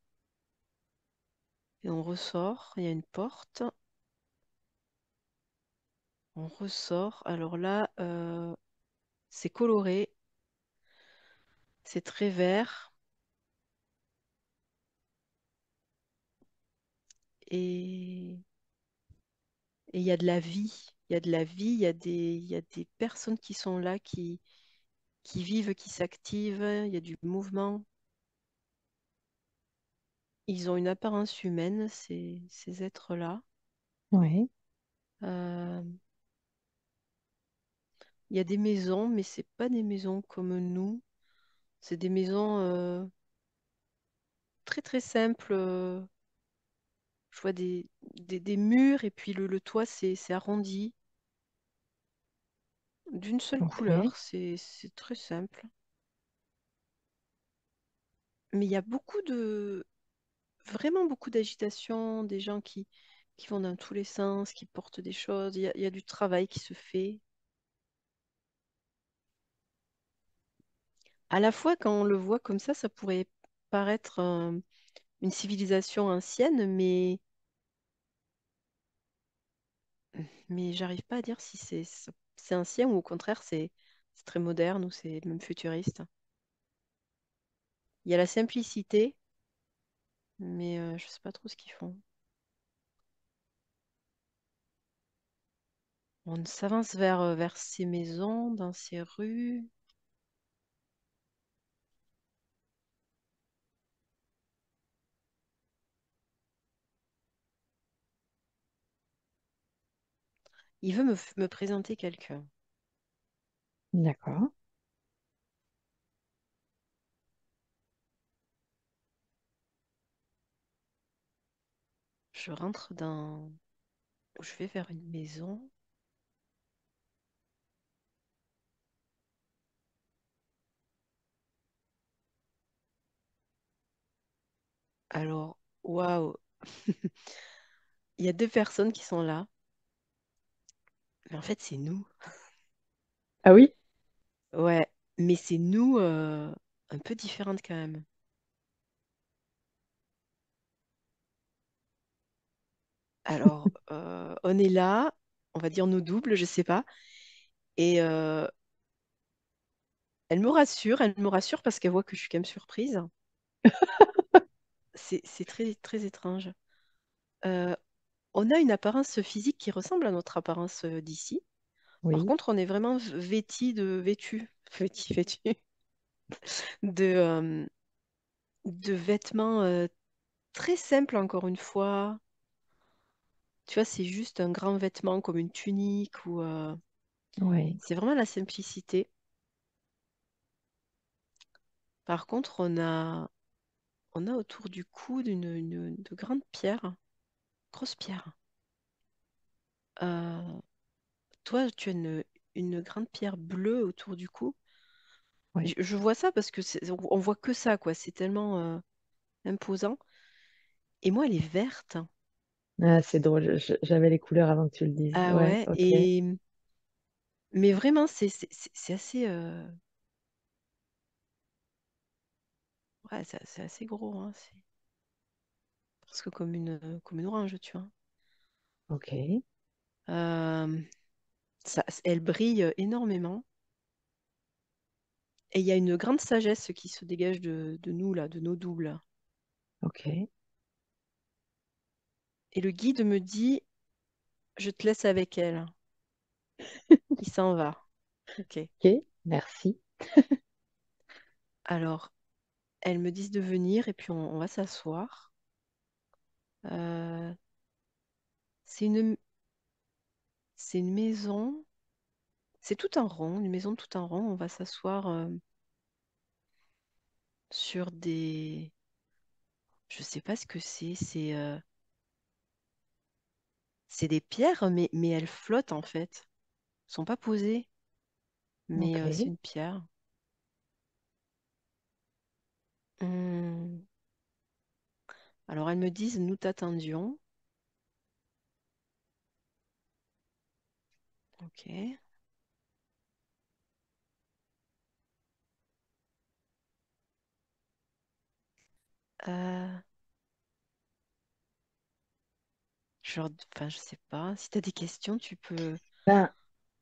S2: et on ressort. Il y a une porte. On ressort. Alors là, c'est coloré. C'est très vert et et il y a de la vie. Il y a de la vie. Il y a des personnes qui sont là, qui vivent, qui s'activent. Il y a du mouvement. Ils ont une apparence humaine, ces êtres-là.
S1: Ouais.
S2: Euh, Il y a des maisons, mais c'est pas des maisons comme nous. C'est des maisons très très simples. Je vois des murs et puis le toit c'est arrondi d'une seule
S1: Ok.
S2: couleur. C'est très simple. Mais il y a vraiment beaucoup d'agitation, des gens qui vont dans tous les sens, qui portent des choses. Il y a du travail qui se fait. À la fois, quand on le voit comme ça pourrait paraître une civilisation ancienne, mais j'arrive pas à dire si c'est ancien ou au contraire c'est très moderne ou c'est même futuriste. Il y a la simplicité, mais je sais pas trop ce qu'ils font. On s'avance vers ces maisons, dans ces rues. Il veut me présenter quelqu'un.
S1: D'accord.
S2: Je rentre dans... Je vais vers une maison. Alors, waouh, il y a deux personnes qui sont là, mais en fait, c'est nous.
S1: Ah oui?
S2: Ouais, mais c'est nous un peu différentes quand même. Alors, on est là, on va dire nos doubles, je sais pas, et elle me rassure parce qu'elle voit que je suis quand même surprise. C'est très, très étrange. Euh, on a une apparence physique qui ressemble à notre apparence d'ici. Par
S1: Oui,
S2: contre, on est vraiment vêtis de, de vêtements très simples, encore une fois. Tu vois, c'est juste un grand vêtement comme une tunique ou
S1: ouais,
S2: c'est vraiment la simplicité. Par contre, on a autour du cou de grandes pierres, grosses pierres. Euh, toi, tu as une grande pierre bleue autour du cou.
S1: ouais.
S2: Je vois ça parce que on voit que ça, quoi. C'est tellement imposant. Et moi, elle est verte.
S1: Ah, c'est drôle, j'avais les couleurs avant que tu le dises.
S2: Ah
S1: Ouais,
S2: ouais.
S1: ok,
S2: Et mais vraiment, c'est assez, ouais, c'est assez gros, hein. C'est presque comme une orange, tu vois.
S1: ok,
S2: Euh, elle brille énormément. Et il y a une grande sagesse qui se dégage de nous, là, de nos doubles.
S1: ok,
S2: Et le guide me dit, je te laisse avec elle. Il s'en va. Ok.
S1: ok, merci.
S2: Alors, elles me disent de venir et puis on va s'asseoir. Euh, c'est une, c'est une maison. C'est tout en rond, une maison tout en rond. On va s'asseoir sur des... Je sais pas ce que c'est. C'est des pierres, mais elles flottent en fait. Elles sont pas posées, mais
S1: Ok,
S2: c'est une pierre. Hmm. Alors elles me disent, nous t'attendions. Ok. Euh, enfin, je sais pas. Si tu as des questions, tu peux
S1: ben,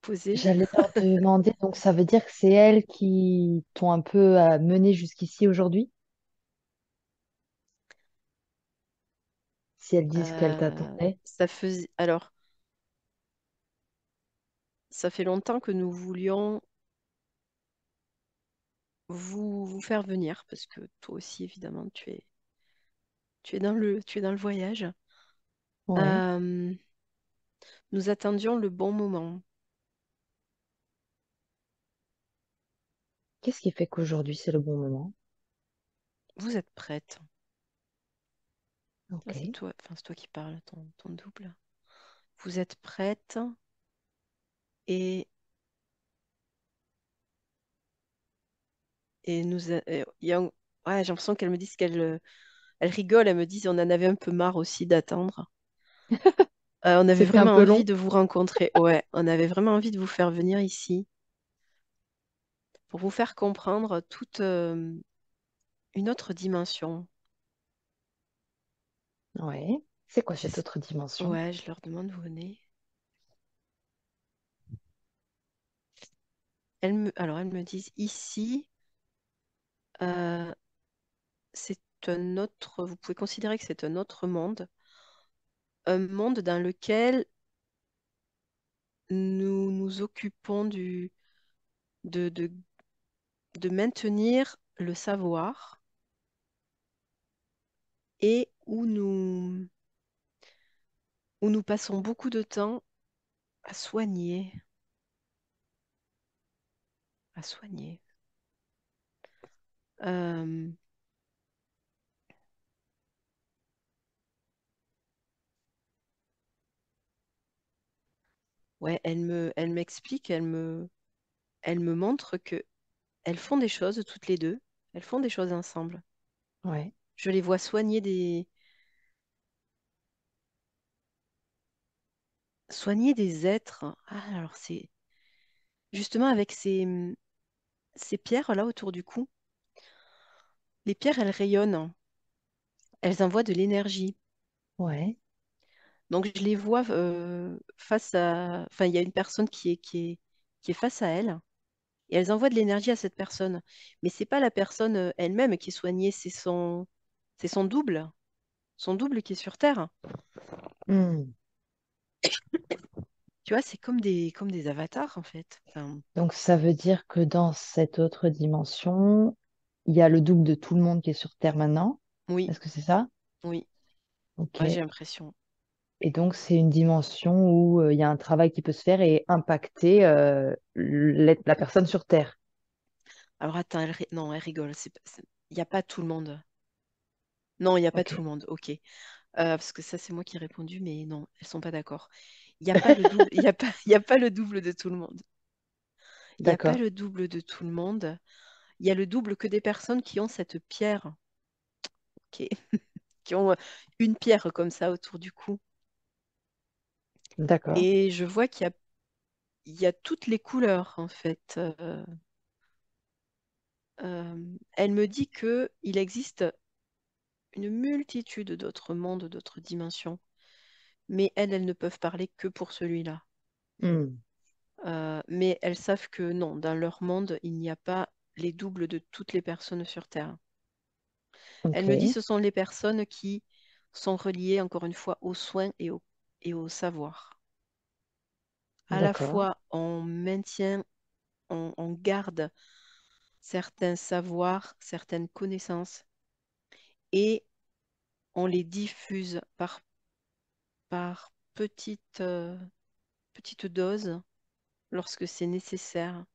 S2: poser.
S1: j'allais leur demander, donc ça veut dire que c'est elles qui t'ont un peu mené jusqu'ici aujourd'hui, si elles disent qu'elles t'attendaient.
S2: Alors, ça fait longtemps que nous voulions vous faire venir, parce que toi aussi, évidemment, tu es dans le voyage.
S1: Ouais.
S2: Euh, nous attendions le bon moment.
S1: Qu'est-ce qui fait qu'aujourd'hui c'est le bon moment?
S2: Vous êtes prête. Là,
S1: Ok,
S2: c'est toi, enfin, c'est toi qui parles, ton double. Vous êtes prête et, il y a ouais, j'ai l'impression qu'elle me dit elle rigole, elle me dit on en avait un peu marre aussi d'attendre. On avait
S1: c'était un
S2: vraiment
S1: peu
S2: envie
S1: long.
S2: de vous rencontrer. Ouais, on avait vraiment envie de vous faire venir ici pour vous faire comprendre toute une autre dimension.
S1: Ouais. C'est quoi
S2: Je
S1: cette
S2: sais-
S1: autre dimension?
S2: Ouais, je leur demande, vous venez. Alors, elles me disent ici, euh, c'est un autre, vous pouvez considérer que c'est un monde dans lequel nous nous occupons de, de, de maintenir le savoir et où nous passons beaucoup de temps à soigner, à soigner. Euh, ouais, elle m'explique, elle me montre que elles font des choses toutes les deux, elles font des choses ensemble.
S1: Ouais.
S2: Je les vois soigner des êtres. Ah, alors c'est justement avec ces pierres-là autour du cou. Les pierres, elles rayonnent, elles envoient de l'énergie.
S1: Ouais.
S2: Donc je les vois face à... Enfin, il y a une personne qui est face à elles et elles envoient de l'énergie à cette personne. Mais c'est pas la personne elle-même qui est soignée, c'est son double qui est sur Terre.
S1: Hmm.
S2: Tu vois, c'est comme des avatars en fait. Enfin,
S1: Donc ça veut dire que dans cette autre dimension, il y a le double de tout le monde qui est sur Terre maintenant.
S2: oui,
S1: Est-ce que c'est ça?
S2: oui,
S1: Ok.
S2: ouais, j'ai l'impression.
S1: Et donc c'est une dimension où il y a un travail qui peut se faire et impacter la personne sur Terre.
S2: Alors attends, non, elle rigole. Il n'y a pas tout le monde. Non, il n'y a pas
S1: Ok.
S2: tout le monde. Ok. Parce que ça, c'est moi qui ai répondu, mais non, elles sont pas d'accord. Il n'y a pas le double. Il y a pas, il y a pas le double de tout le monde. Il n'y a pas
S1: D'accord.
S2: le double de tout le monde. Il y a le double que des personnes qui ont cette pierre, ok, qui ont une pierre comme ça autour du cou.
S1: D'accord.
S2: Et je vois il y a toutes les couleurs en fait. Elle me dit que il existe une multitude d'autres mondes, d'autres dimensions, mais elles ne peuvent parler que pour celui-là.
S1: Hmm.
S2: Mais elles savent que non, dans leur monde, il n'y a pas les doubles de toutes les personnes sur Terre. Elle me dit
S1: Ok.
S2: ce sont les personnes qui sont reliées, encore une fois, aux soins et au savoir. À la
S1: D'accord.
S2: fois, on maintient, on garde certains savoirs, certaines connaissances, et on les diffuse par petites doses lorsque c'est nécessaire.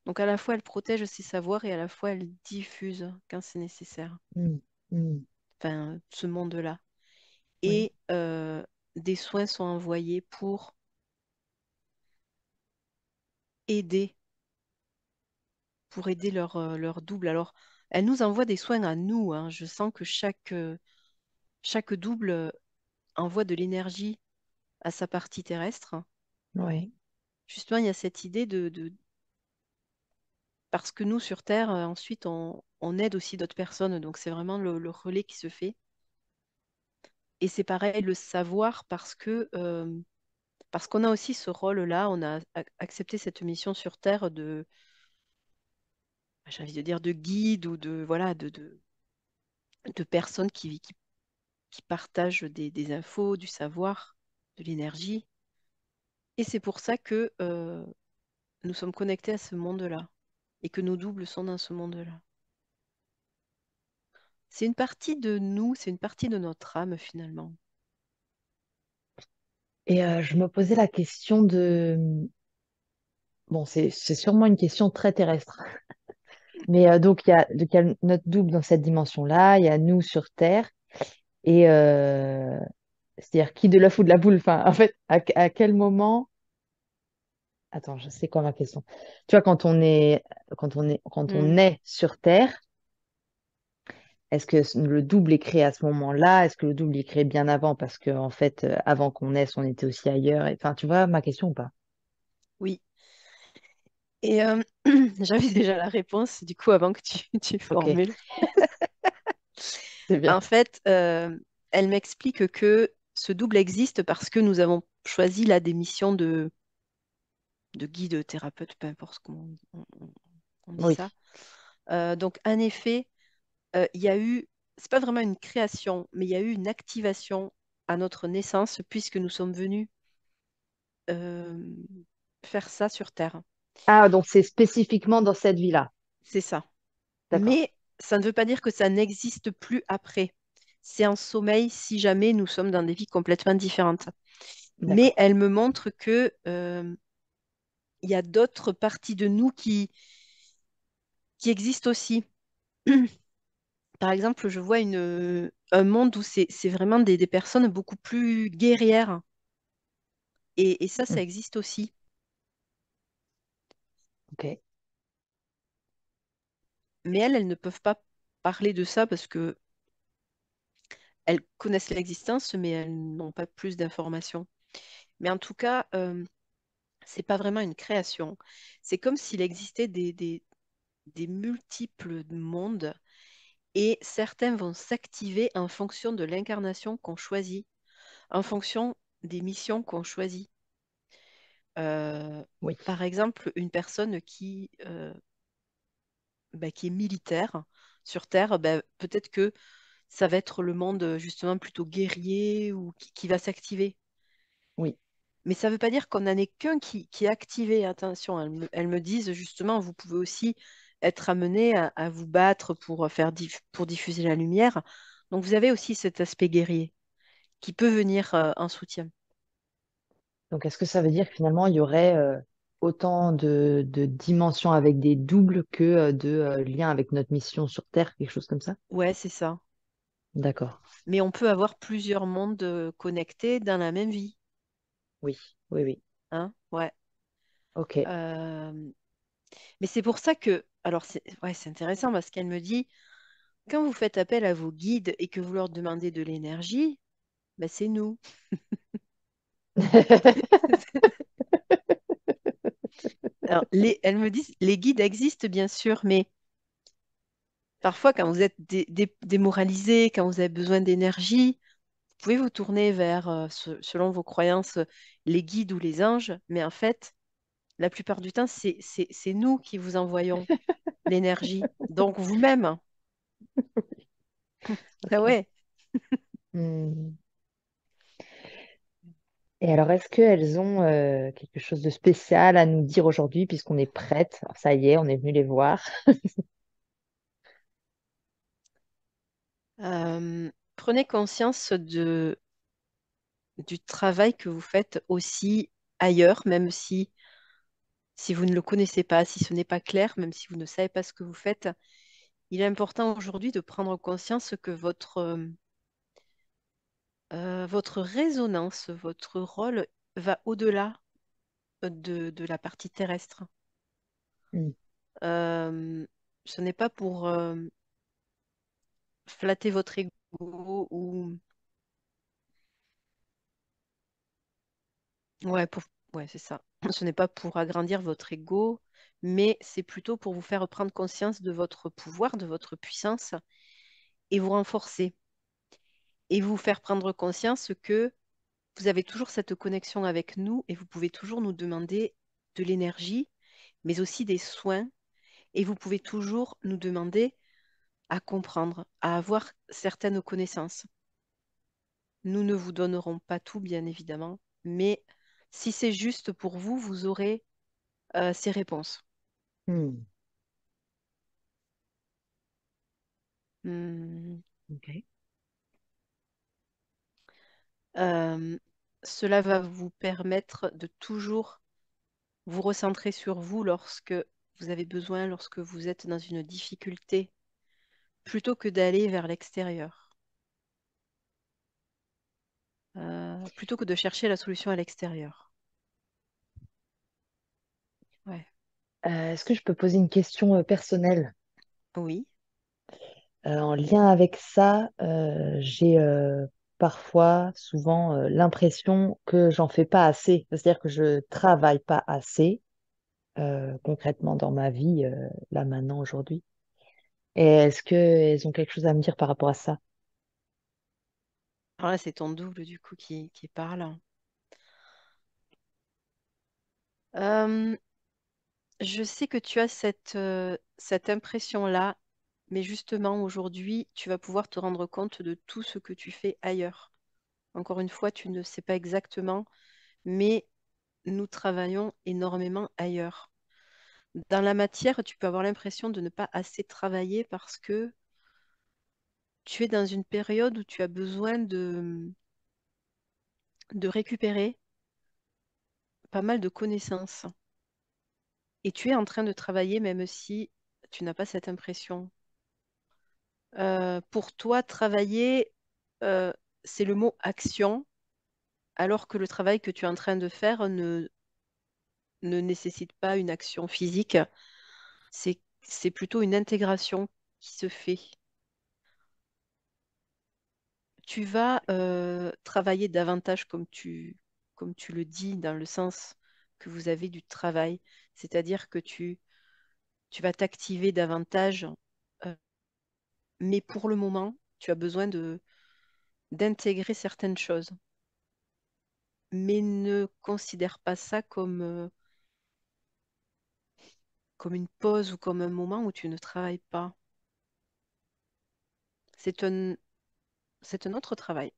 S2: Donc à la fois, elle protège ses savoirs et à la fois, elle diffuse quand c'est nécessaire.
S1: Hmm. Hmm.
S2: Enfin, ce monde-là.
S1: Oui.
S2: Et des soins sont envoyés aider, pour aider leur double. Alors, elle nous envoie des soins à nous, hein. Je sens que chaque double envoie de l'énergie à sa partie terrestre.
S1: Oui.
S2: Justement, il y a cette idée parce que nous, sur Terre, ensuite, on aide aussi d'autres personnes. Donc, c'est vraiment le relais qui se fait. Et c'est pareil, le savoir, parce qu'on a aussi ce rôle-là, on a accepté cette mission sur Terre j'ai envie de dire, de guide ou voilà, de personnes qui partagent des infos, du savoir, de l'énergie. Et c'est pour ça que nous sommes connectés à ce monde-là et que nos doubles sont dans ce monde-là. C'est une partie de nous, c'est une partie de notre âme finalement.
S1: Et je me posais la question de... Bon, c'est sûrement une question très terrestre. Mais donc, il y a notre double dans cette dimension-là, il y a nous sur Terre. Et c'est-à-dire qui de l'œuf ou de la poule? Enfin, en fait, à quel moment... Attends, je sais quoi ma question. Tu vois, quand
S2: Hmm.
S1: on est sur Terre, est-ce que le double est créé à ce moment-là? Est-ce que le double est créé bien avant? Parce que, en fait, avant qu'on naisse, on était aussi ailleurs. Enfin, tu vois ma question ou pas?
S2: Oui. Et j'avais déjà la réponse, du coup, avant que tu
S1: Ok,
S2: formules.
S1: c'est bien.
S2: En fait, elle m'explique que ce double existe parce que nous avons choisi la démission de guide, thérapeute, peu importe comment on dit
S1: Oui.
S2: ça. Donc, en effet, il y a eu, c'est pas vraiment une création, mais il y a eu une activation à notre naissance puisque nous sommes venus euh, faire ça sur Terre.
S1: Ah, donc c'est spécifiquement dans cette vie-là.
S2: C'est ça.
S1: D'accord,
S2: Mais ça ne veut pas dire que ça n'existe plus après. C'est un sommeil si jamais nous sommes dans des vies complètement différentes. Mais
S1: d'accord.
S2: elle me montre que il y a d'autres parties de nous qui existent aussi. Par exemple, je vois un monde où c'est vraiment des personnes beaucoup plus guerrières. Et ça
S1: Hmm.
S2: existe aussi.
S1: Ok.
S2: Mais elles ne peuvent pas. parler de ça parce que elles connaissent l'existence, mais elles n'ont pas plus d'informations. Mais en tout cas, c'est pas vraiment une création. C'est comme s'il existait des multiples mondes et certains vont s'activer en fonction de l'incarnation qu'on choisit, en fonction des missions qu'on choisit. Euh,
S1: Oui,
S2: Par exemple, une personne qui est militaire sur Terre, peut-être que ça va être le monde justement plutôt guerrier ou qui va s'activer.
S1: oui.
S2: Mais ça ne veut pas dire qu'on n'en est qu'un qui est activé. Attention, elles me disent justement, vous pouvez aussi être amené à vous battre pour pour diffuser la lumière. Donc vous avez aussi cet aspect guerrier qui peut venir en soutien.
S1: Donc, est-ce que ça veut dire que finalement, il y aurait autant de dimensions avec des doubles que de liens avec notre mission sur Terre, quelque chose comme ça?
S2: Ouais, c'est ça.
S1: D'accord.
S2: Mais on peut avoir plusieurs mondes connectés dans la même vie,
S1: Oui, oui, oui.
S2: hein? Ouais.
S1: Ok.
S2: Euh, Mais c'est pour ça que, alors c'est ouais, c'est intéressant parce qu'elle me dit, quand vous faites appel à vos guides et que vous leur demandez de l'énergie, c'est nous. Alors, elles me disent, les guides existent bien sûr, mais parfois quand vous êtes démoralisé, quand vous avez besoin d'énergie, vous pouvez vous tourner vers, selon vos croyances, les guides ou les anges, mais en fait, la plupart du temps, c'est nous qui vous envoyons l'énergie. Donc vous-même. Ah
S1: Ok.
S2: ouais.
S1: Hmm. Et alors, est-ce qu'elles ont quelque chose de spécial à nous dire aujourd'hui, puisqu'on est prête? Alors, ça y est, on est venu les voir.
S2: Prenez conscience du travail que vous faites aussi ailleurs, même si vous ne le connaissez pas, si ce n'est pas clair, même si vous ne savez pas ce que vous faites. Il est important aujourd'hui de prendre conscience que votre résonance, votre rôle va au-delà de la partie terrestre.
S1: Hmm.
S2: Euh, Ce n'est pas pour flatter votre ego ou ouais, ouais, c'est ça. Ce n'est pas pour agrandir votre ego, mais c'est plutôt pour vous faire prendre conscience de votre pouvoir, de votre puissance et vous renforcer et vous faire prendre conscience que vous avez toujours cette connexion avec nous et vous pouvez toujours nous demander de l'énergie, mais aussi des soins et vous pouvez toujours nous demander à comprendre, à avoir certaines connaissances. Nous ne vous donnerons pas tout, bien évidemment, mais si c'est juste pour vous, vous aurez ces réponses.
S1: Hmm.
S2: Hmm.
S1: Ok.
S2: Euh, Cela va vous permettre de toujours vous recentrer sur vous lorsque vous avez besoin, lorsque vous êtes dans une difficulté, plutôt que d'aller vers l'extérieur, plutôt que de chercher la solution à l'extérieur. Ouais.
S1: Est-ce que je peux poser une question personnelle?
S2: Oui.
S1: En lien avec ça, j'ai parfois, souvent, l'impression que j'en fais pas assez. C'est-à-dire que je travaille pas assez concrètement dans ma vie, là maintenant, aujourd'hui. Et est-ce qu'elles ont quelque chose à me dire par rapport à ça?
S2: Alors là, c'est ton double du coup qui parle. Euh, je sais que tu as cette impression-là, mais justement aujourd'hui, tu vas pouvoir te rendre compte de tout ce que tu fais ailleurs. Encore une fois, tu ne sais pas exactement, mais nous travaillons énormément ailleurs. Dans la matière, tu peux avoir l'impression de ne pas assez travailler parce que tu es dans une période où tu as besoin de récupérer pas mal de connaissances. Et tu es en train de travailler même si tu n'as pas cette impression. Pour toi, travailler, euh, c'est le mot action, alors que le travail que tu es en train de faire ne nécessite pas une action physique. C'est plutôt une intégration qui se fait. tu vas travailler davantage comme tu le dis, dans le sens que vous avez du travail. C'est-à-dire que tu vas t'activer davantage, euh, mais pour le moment, tu as besoin d'intégrer certaines choses. Mais ne considère pas ça comme une pause ou comme un moment où tu ne travailles pas. C'est c'est un autre travail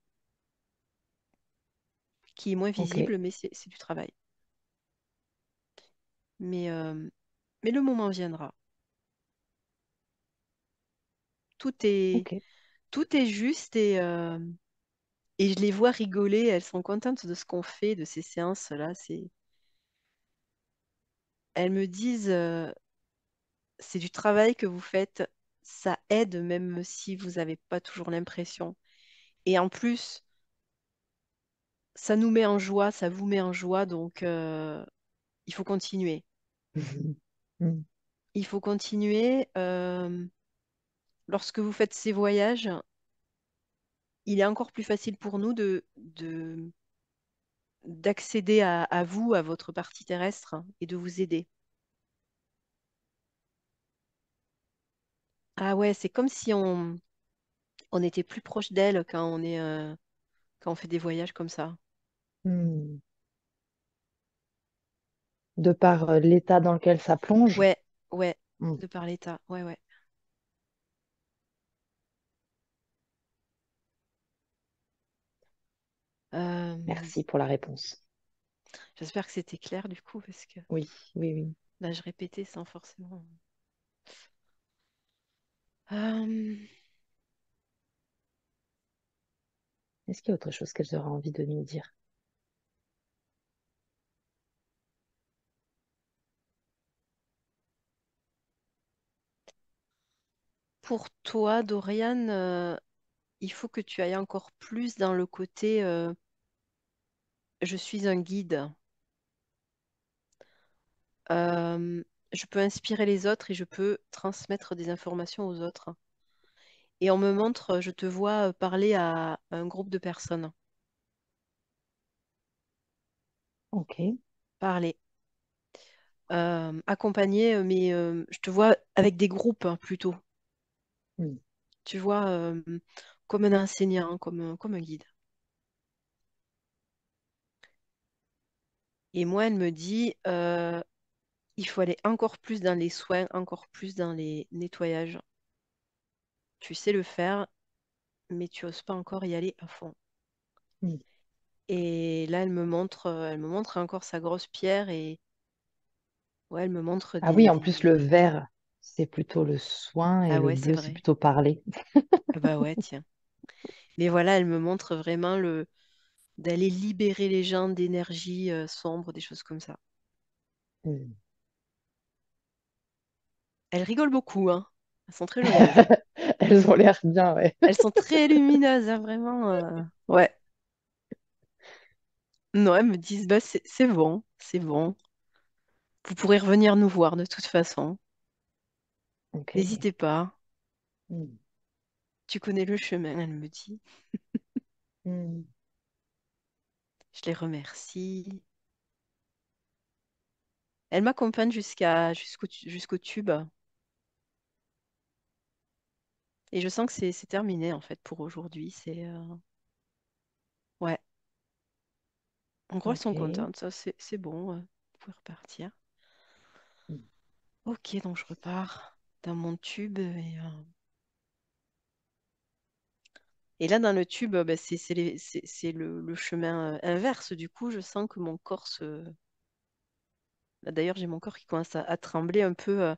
S2: qui est moins
S1: Ok,
S2: visible, mais c'est du travail. Mais, euh, mais le moment viendra. Tout est,
S1: ok.
S2: tout est juste et je les vois rigoler. Elles sont contentes de ce qu'on fait, de ces séances-là. Elles me disent, c'est du travail que vous faites. Ça aide même si vous n'avez pas toujours l'impression. Et en plus, ça nous met en joie, ça vous met en joie. Donc, il faut continuer.
S1: Mhm. Mhm.
S2: Il faut continuer. Lorsque vous faites ces voyages, il est encore plus facile pour nous d'accéder à vous, à votre partie terrestre et de vous aider. Ah ouais, c'est comme si on était plus proche d'elle quand on fait des voyages comme ça.
S1: Mhm. De par l'état dans lequel ça plonge.
S2: Ouais, ouais,
S1: Mhm.
S2: de par l'état. Ouais, ouais. Euh,
S1: Merci pour la réponse.
S2: j'espère que c'était clair du coup, parce que
S1: Oui, oui, oui.
S2: là, je répétais sans forcément. Euh,
S1: Est-ce qu'il y a autre chose qu'elles auraient envie de nous dire?
S2: pour toi, Dorian, il faut que tu ailles encore plus dans le côté je suis un guide. Euh, je peux inspirer les autres et je peux transmettre des informations aux autres. Et on me montre, je te vois parler à un groupe de personnes.
S1: Ok.
S2: Parler. Accompagner, mais je te vois avec des groupes hein, plutôt.
S1: Mhm.
S2: Tu vois, comme un enseignant, comme un guide. Et moi, elle me dit, il faut aller encore plus dans les soins, encore plus dans les nettoyages. Tu sais le faire, mais tu oses pas encore y aller à fond.
S1: Mhm.
S2: Et là, elle me montre encore sa grosse pierre et ouais, elle me montre
S1: Ah oui, en plus, le vert, c'est plutôt le soin et
S2: Ah
S1: le
S2: ouais, c'est
S1: bleu, c'est
S2: vrai.
S1: plutôt parler.
S2: Ah bah ouais, tiens. Mais voilà, elle me montre vraiment d'aller libérer les gens d'énergie sombre, des choses comme ça.
S1: Mhm.
S2: Elles rigolent beaucoup, hein. Elles sont très joyeuses.
S1: Elles ont l'air bien, ouais.
S2: Elles sont très lumineuses, hein, vraiment. Ouais. Non, elles me disent, bah c'est bon, c'est bon. Vous pourrez revenir nous voir de toute façon.
S1: Ok.
S2: N'hésitez pas.
S1: Mhm.
S2: Tu connais le chemin, elle me dit.
S1: Mhm.
S2: Je les remercie. Elle m'accompagne jusqu'au tube. Et je sens que c'est terminé en fait pour aujourd'hui. Ouais. En gros, elles sont
S1: Ok.
S2: contentes. Ça, c'est bon. Vous pouvez repartir.
S1: Mhm.
S2: Ok, donc je repars dans mon tube. Et là, dans le tube, bah, c'est le chemin inverse. Du coup, je sens que mon corps se. Bah, d'ailleurs, j'ai mon corps qui commence à trembler un peu.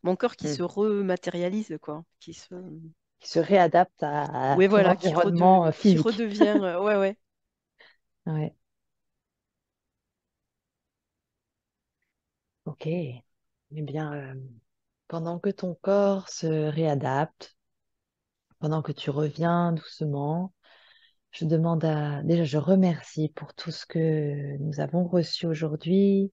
S2: Mon corps qui se
S1: Mhm.
S2: rematérialise, quoi.
S1: Qui se réadapte à
S2: Oui,
S1: ton
S2: voilà,
S1: environnement
S2: qui
S1: physique.
S2: redevient. Ouais, ouais.
S1: Ouais. Ok. Eh bien, pendant que ton corps se réadapte, pendant que tu reviens doucement, je demande à... Déjà, je remercie pour tout ce que nous avons reçu aujourd'hui.